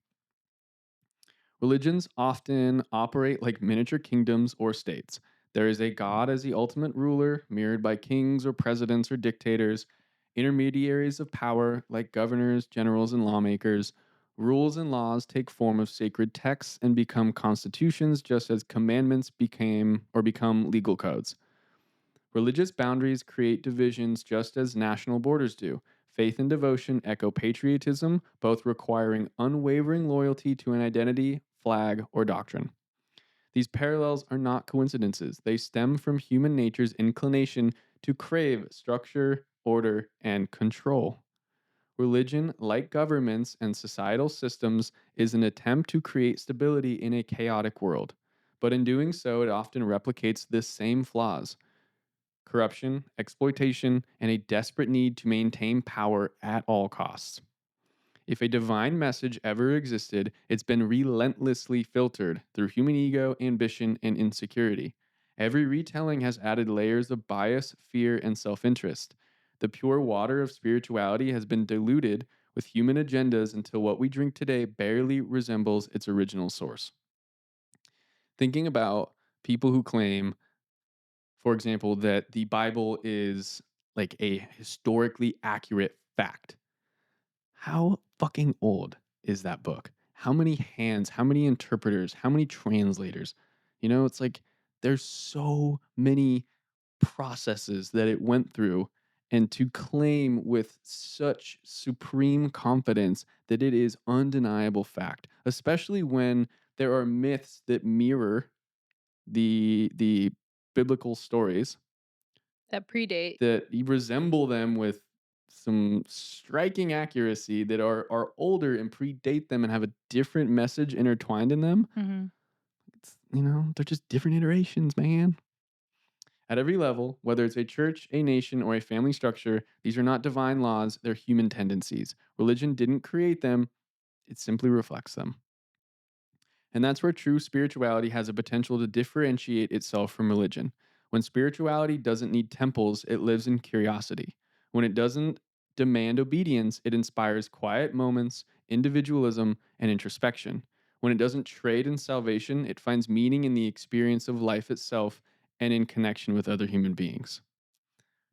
Religions often operate like miniature kingdoms or states. There is a god as the ultimate ruler, mirrored by kings or presidents or dictators, intermediaries of power like governors, generals, and lawmakers. Rules and laws take form of sacred texts and become constitutions just as commandments become legal codes. Religious boundaries create divisions just as national borders do. Faith and devotion echo patriotism, both requiring unwavering loyalty to an identity, flag, or doctrine. These parallels are not coincidences. They stem from human nature's inclination to crave structure, order, and control. Religion, like governments and societal systems, is an attempt to create stability in a chaotic world. But in doing so, it often replicates the same flaws: corruption, exploitation, and a desperate need to maintain power at all costs. If a divine message ever existed, it's been relentlessly filtered through human ego, ambition, and insecurity. Every retelling has added layers of bias, fear, and self interest. The pure water of spirituality has been diluted with human agendas until what we drink today barely resembles its original source. Thinking about people who claim, for example, that the Bible is like a historically accurate fact. How fucking old is that book? How many hands, how many interpreters, how many translators? It's like there's so many processes that it went through. And to claim with such supreme confidence that it is undeniable fact, especially when there are myths that mirror the biblical stories, That predate. that you resemble them with some striking accuracy, that are older and predate them and have a different message intertwined in them. Mhm. They're just different iterations, man. At every level, whether it's a church, a nation, or a family structure, these are not divine laws, they're human tendencies. Religion didn't create them, it simply reflects them. And that's where true spirituality has a potential to differentiate itself from religion. When spirituality doesn't need temples, it lives in curiosity. When it doesn't demand obedience, it inspires quiet moments, individualism, and introspection. When it doesn't trade in salvation, it finds meaning in the experience of life itself and in connection with other human beings.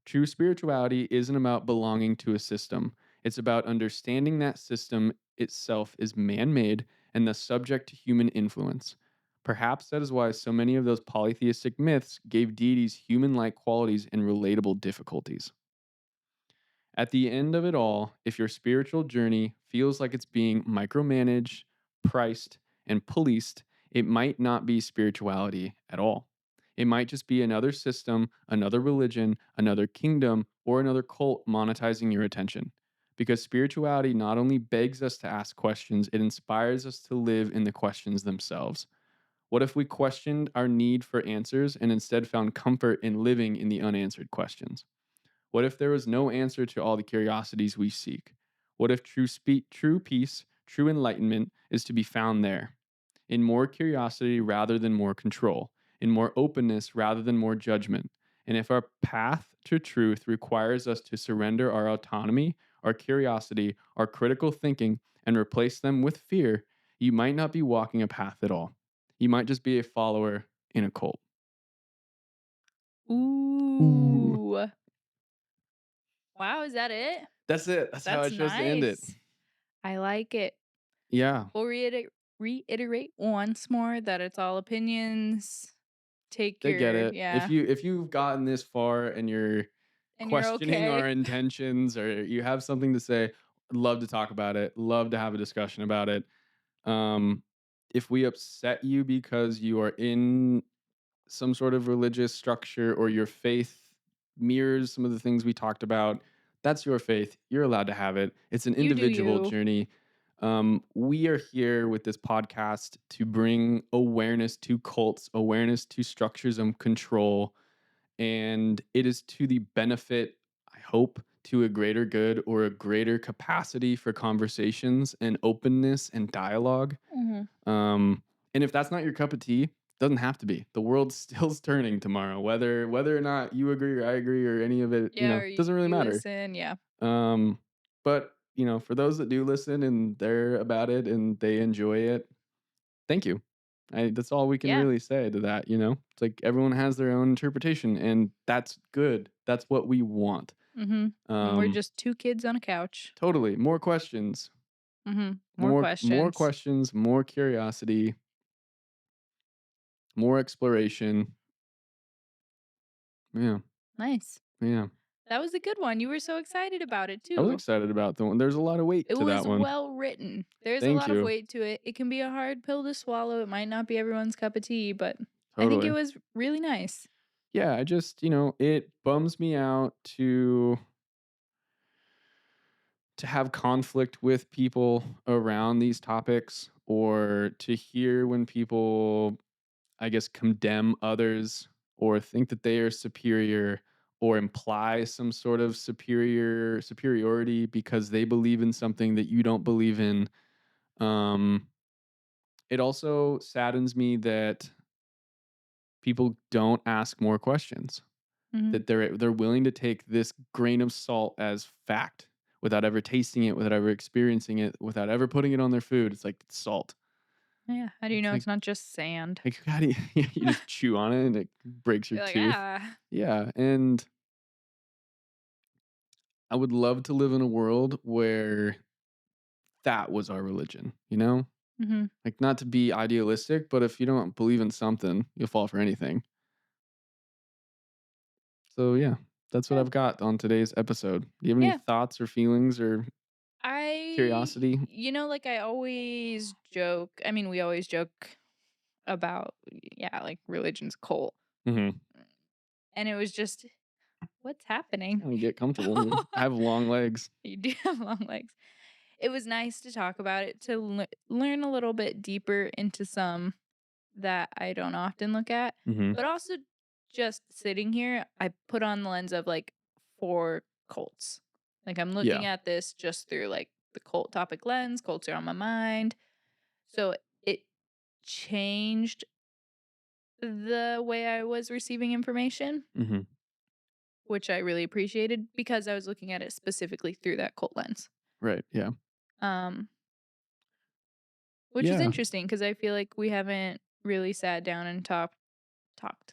True spirituality isn't about belonging to a system. It's about understanding that system itself is man made and thus subject to human influence. Perhaps that is why so many of those polytheistic myths gave deities human like qualities and relatable difficulties. At the end of it all, if your spiritual journey feels like it's being micromanaged, priced, and policed, it might not be spirituality at all. It might just be another system, another religion, another kingdom, or another cult monetizing your attention. Because spirituality not only begs us to ask questions, it inspires us to live in the questions themselves. What if we questioned our need for answers and instead found comfort in living in the unanswered questions? What if there was no answer to all the curiosities we seek? What if true peace, true enlightenment is to be found there? In more curiosity rather than more control, in more openness rather than more judgment. And if our path to truth requires us to surrender our autonomy, our curiosity, our critical thinking, and replace them with fear, you might not be walking a path at all. You might just be a follower in a cult. Ooh. Ooh. Wow, is that it? That's it. That's how I That's chose to end it. nice. I like it. Yeah. We'll reiterate once more that it's all opinions. Take They get your it. yeah, If you've gotten this far and you're and you're questioning our okay. intentions, or you have something to say, I'd love to talk about it. Love to have a discussion about it. Um, if we upset you because you are in some sort of religious structure or your faith mirrors some of the things we talked about, that's your faith. You're allowed to have it. It's an You do individual you. journey. We are here with this podcast to bring awareness to cults, awareness to structures of control, and it is to the benefit, I hope, to a greater good or a greater capacity for conversations and openness and dialogue. Mhm. Um, and if that's not your cup of tea, doesn't have to be. The world's still turning tomorrow, whether or not you agree or I agree or any of it, Yeah, or doesn't really you matter. listen, yeah. Um, but for those that do listen and they're about it and they enjoy it, thank you. That's all we can Yeah. really say to that. It's like everyone has their own interpretation, and that's good. That's what we want. Mhm. And we're Um, just 2 kids on a couch. totally. More questions, Mhm. More more questions. questions, more curiosity, more exploration. Yeah, Nice. yeah. That was a good one. You were so excited about it I was too. excited about the one. There's a lot of weight It to that was one. well written. There's a Thank lot of you. weight to it. It can be a hard pill to swallow. It might not be everyone's cup of tea, but I think it Totally. was really nice. Yeah, I just, it bums me out to have conflict with people around these topics, or to hear when people, I guess, condemn others or think that they are superior, or imply some sort of superiority because they believe in something that you don't believe in. Um, it also saddens me that people don't ask more questions, Mhm. that they're willing to take this grain of salt as fact without ever tasting it, without ever experiencing it, without ever putting it on their food. It's like, it's salt. Yeah. How do you It's know it's not just sand? how do you, you just chew on it and it breaks your You're like, tooth. ah. Yeah, and I would love to live in a world where that was our religion, you know? Mhm. Like, not to be idealistic, but if you don't believe in something, you'll fall for anything. So, yeah, that's what Yeah. I've got on today's episode. Do you have any Yeah. thoughts or feelings or I curiosity? like I always joke. I mean, we always joke about yeah, like religion's cult. Mhm. And it was just what's happening? Kinda get comfortable. I have long legs. You do have long legs. It was nice to talk about it, to learn a little bit deeper into some that I don't often look at, Mhm. but also just sitting here, I put on the lens of like 4 cults. Like I'm looking Yeah. at this just through like the cult topic lens, cults are on my mind. So it changed the way I was receiving information, Mhm. which I really appreciated because I was looking at it specifically through that cult lens. Right, yeah. Um, which is Yeah, interesting because I feel like we haven't really sat down and talked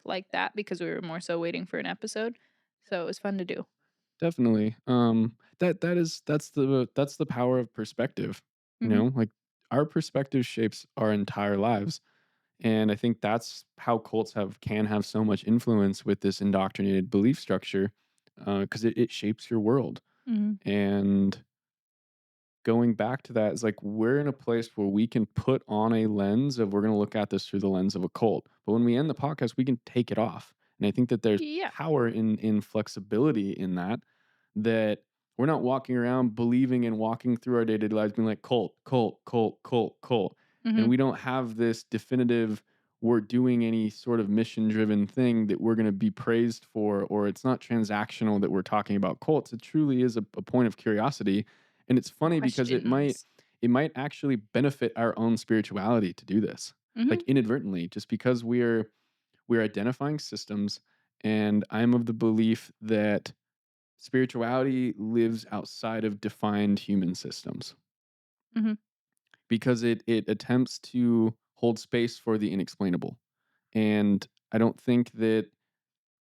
like that because we were more so waiting for an episode. So it was fun to do. definitely. That's the power of perspective, you Mhm. know? Like, our perspective shapes our entire lives, and I think that's how cults can have so much influence with this indoctrinated belief structure, because it shapes your world, Mhm. and going back to that is like, we're in a place where we can put on a lens of, we're going to look at this through the lens of a cult, but when we end the podcast we can take it off. And I think that there's Yeah. power in flexibility in that, that we're not walking around believing and walking through our day-to-day lives being like, cult, cult, cult, cult, cult, and Mhm. we don't have this definitive, we're doing any sort of mission driven thing that we're going to be praised for, or it's not transactional that we're talking about cults. It truly is a point of curiosity. And it's funny because Questions. it might actually benefit our own spirituality to do this, Mhm. like inadvertently, just because we're identifying systems. And I'm of the belief that spirituality lives outside of defined human systems, Mhm. because it attempts to hold space for the inexplainable. And I don't think that,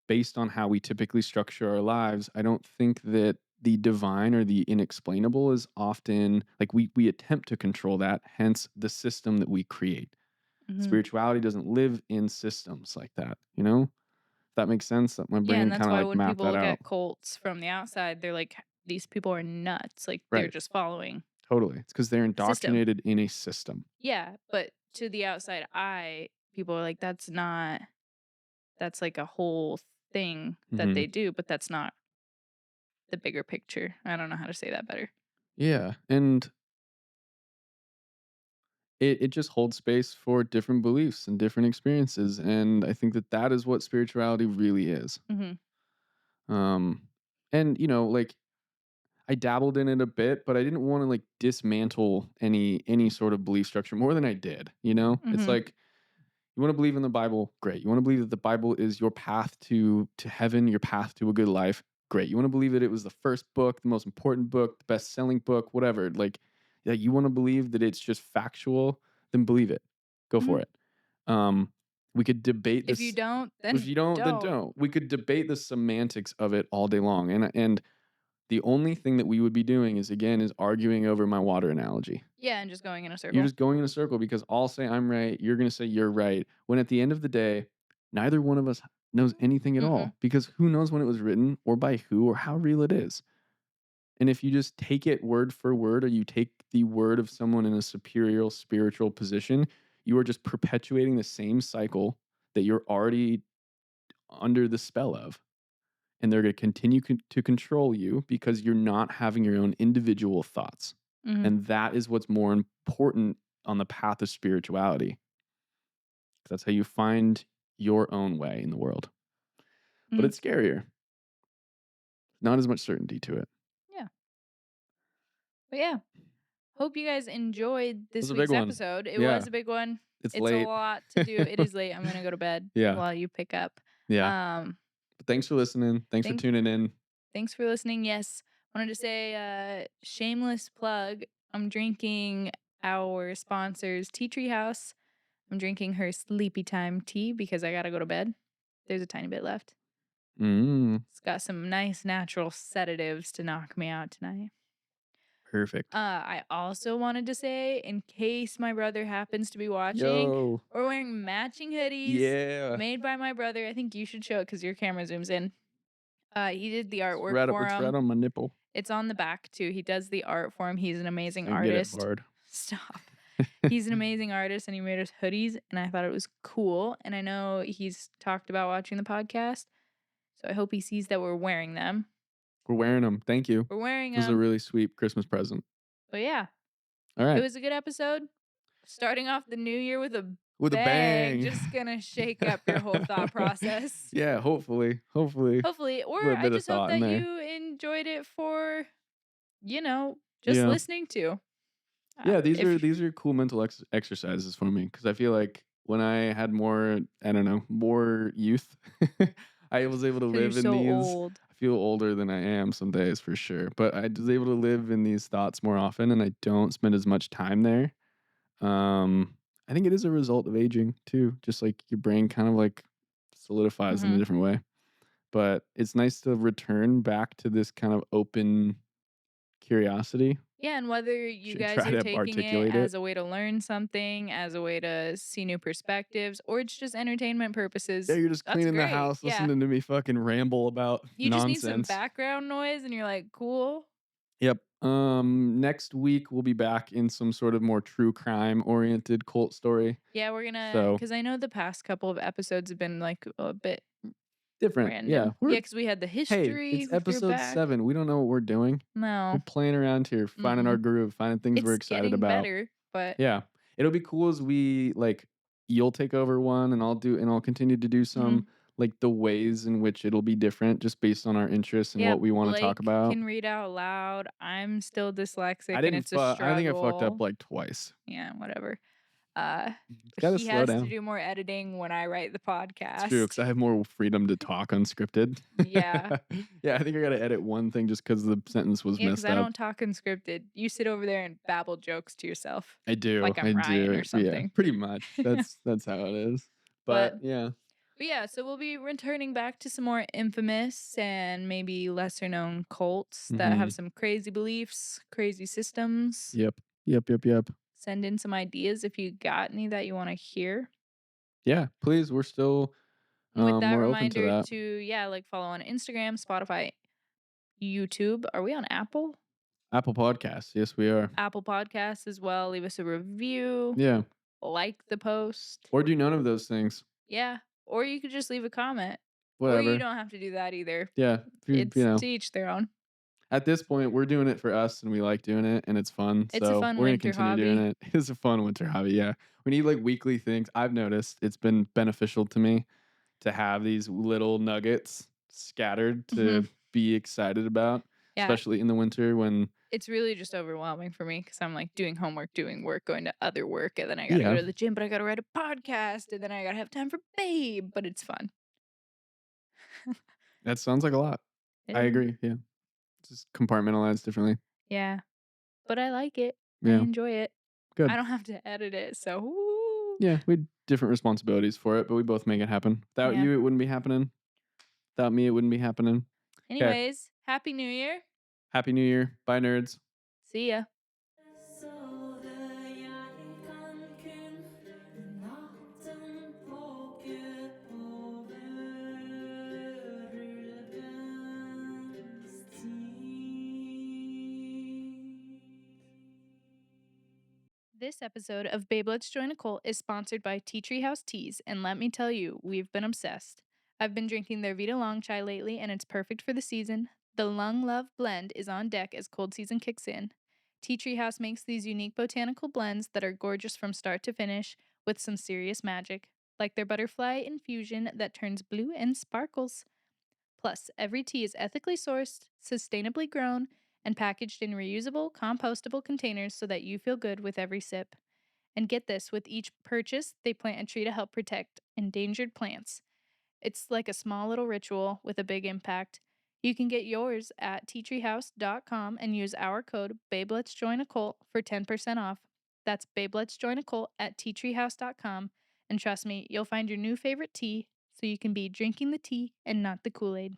based on how we typically structure our lives, I don't think that the divine or the inexplainable is often like, we attempt to control that, hence the system that we create. Mhm. Spirituality doesn't live in systems like that, you know? If that makes sense, that my Yeah, brain and that's kind of why like when mapped people that look out. at cults from the outside, they're like, these people are nuts. Like they're Right. just following Totally. It's because they're a system. indoctrinated in a system. Yeah, but to the outside eye, people are like, that's not, that's like a whole thing that Hmm. they do, but that's not the bigger picture. I don't know how to say that better. Yeah. And it just holds space for different beliefs and different experiences. And I think that that is what spirituality really is. Mhm. Um, and like, I dabbled in it a bit, but I didn't want to like dismantle any sort of belief structure more than I did. It's Mhm. like, you want to believe in the Bible, great. You want to believe that the Bible is your path to heaven, your path to a good life, great. You want to believe that it was the first book, the most important book, the best selling book, whatever. Like, yeah, you want to believe that it's just factual, then believe it. Go Mhm. for it. Um, we could debate If you this. don't, If then you don't, then don't. don't. We could debate the semantics of it all day long. And the only thing that we would be doing is arguing over my water analogy. Yeah, and just going in a You're circle. just going in a circle because I'll say I'm right, you're gonna say you're right, when at the end of the day, neither one of us knows anything at Mm-mm. all because who knows when it was written or by who or how real it is. And if you just take it word for word or you take the word of someone in a superior spiritual position, you are just perpetuating the same cycle that you're already under the spell of. And they're going to continue to control you because you're not having your own individual thoughts. Mm-hmm. And that is what's more important on the path of spirituality. That's how you find your own way in the world. But Mm-hmm. it's scarier. Not as much certainty to it. Yeah. But yeah. Hope you guys enjoyed It was this a big week's one. episode. It Yeah. was a big one. It's It's a late. lot to do. It is late. I'm gonna go to bed Yeah. while you pick up. Yeah. Um, But thanks for listening. Thanks for thank tuning in. thanks for listening. Yes. Wanted to say shameless plug. I'm drinking our sponsor's Tea Tree House. I'm drinking her sleepy time tea because I gotta go to bed. There's a tiny bit left. Mm, It's got some nice natural sedatives to knock me out tonight. perfect. I also wanted to say, in case my brother happens to be watching, Yo. we're wearing matching hoodies Yeah. made by my brother. I think you should show it because your camera zooms in. He did the artwork for It's right him. on my nipple. It's on the back too. He does the art for him. He's an amazing I get it artist. hard. Stop. He's an amazing artist and he made us hoodies and I thought it was cool. And I know he's talked about watching the podcast. So I hope he sees that we're wearing them. We're wearing them. Thank you. We're wearing It was a them. really sweet Christmas present. But yeah, All it right. was a good episode. Starting off the new year with a With a bang. Just gonna shake up your whole thought process. Yeah, hopefully. Hopefully. A Or little I bit of just hope thought in that there. you enjoyed it for, just Yeah. listening to. Yeah, If these are cool mental exercises for me because I feel like when I had more, I don't know, more youth, I was able to 'cause you're live in so these. old. I feel older than I am some days for sure, but I was able to live in these thoughts more often, and I don't spend as much time there. I think it is a result of aging too, just like your brain kind of like solidifies in a Mhm. different way. But it's nice to return back to this kind of open curiosity. Yeah, and whether you Should guys try are to taking it articulate it. as a way to learn something, as a way to see new perspectives, or it's just entertainment Yeah, purposes, you're just that's cleaning the great. house, Yeah. listening to me fucking ramble about You just need some nonsense. background noise and you're like, "Cool." Yep. Next week we'll be back in some sort of more true crime oriented cult story. Yeah, we're gonna, So because I know the past couple of episodes have been, like, a bit different. Yeah. random. Yeah, because we had the Hey, history, it's we threw episode back. 7. We don't know what we're doing. We're No. playing around here, finding our Mm-mm. groove, finding things we're It's excited getting about. better, but Yeah. It'll be cool as we like you'll take over one and I'll continue to do mhm. some like the ways in which it'll be different just based on our interests and Yeah, what we want to talk Blake about. can read out loud. I'm still dyslexic and it's a I think I fucked up struggle. like twice. Yeah, whatever. Uh, Got to he slow has to down. do more editing when I write the It's true because podcast. I have more freedom to talk unscripted. Yeah. Yeah, I think I got to edit one thing just because the sentence was Yeah, because messed I up. don't talk unscripted. You sit over there and babble jokes to yourself I do. like I I'm Ryan do. or Yeah, something. pretty much. That's how it is. But But yeah. But yeah, so we'll be returning back to some more infamous and maybe lesser known cults that Mhm. have some crazy beliefs, crazy systems. Yep. Yep, yep, yep. Send in some ideas if you got any that you want to hear. Yeah, please. We're still And with that more open to reminder that. to, yeah, like follow on Instagram, Spotify, YouTube. Are we on Apple? Apple Podcasts. Yes, we are. Apple Podcasts as well. Leave us a review, Yeah. like the post. Or do none of those things. Yeah. Or you could just leave a comment. Or you Whatever. don't have to do that either. Yeah. If you It's know, to each their own. at this point, we're doing it for us and we like doing it and it's fun. It's a So fun we're going to winter continue doing hobby. it. It's a fun winter hobby. Yeah. We need like weekly things. I've noticed it's been beneficial to me to have these little nuggets scattered Mhm. to be excited about, Yeah. especially in the winter when, It's really just overwhelming for me because I'm like doing homework, doing work, going to other work, and then I gotta go yeah, to the gym, but I gotta write a podcast, and then I gotta have time for babe, but it's fun. that sounds like a lot. It I is. agree. Yeah. Just compartmentalized differently. Yeah, but I like it. I Yeah. enjoy it. I Good. don't have to edit it, so woo. Yeah. We had different responsibilities for it, but we both make it happen. Without Yeah. you, it wouldn't be happening. Without me, it wouldn't be happening. Okay. Anyways, Happy New Year. Happy New Year. Bye, nerds. See ya. This episode of Babe Let's Join a Cult is sponsored by Tea Tree House Teas, and let me tell you, we've been obsessed. I've been drinking their Vita Long Chai lately, and it's perfect for the season. The Lung Love blend is on deck as cold season kicks in. Tea Tree House makes these unique botanical blends that are gorgeous from start to finish with some serious magic, like their butterfly infusion that turns blue and sparkles. Plus, every tea is ethically sourced, sustainably grown, and packaged in reusable, compostable containers so that you feel good with every sip. And get this, with each purchase, they plant a tree to help protect endangered plants. It's like a small little ritual with a big impact. You can get yours at teatreehouse.com and use our code BabeLet'sJoinACult for 10% off. That's BabeLet'sJoinACult at teatreehouse.com. And trust me, you'll find your new favorite tea so you can be drinking the tea and not the Kool-Aid.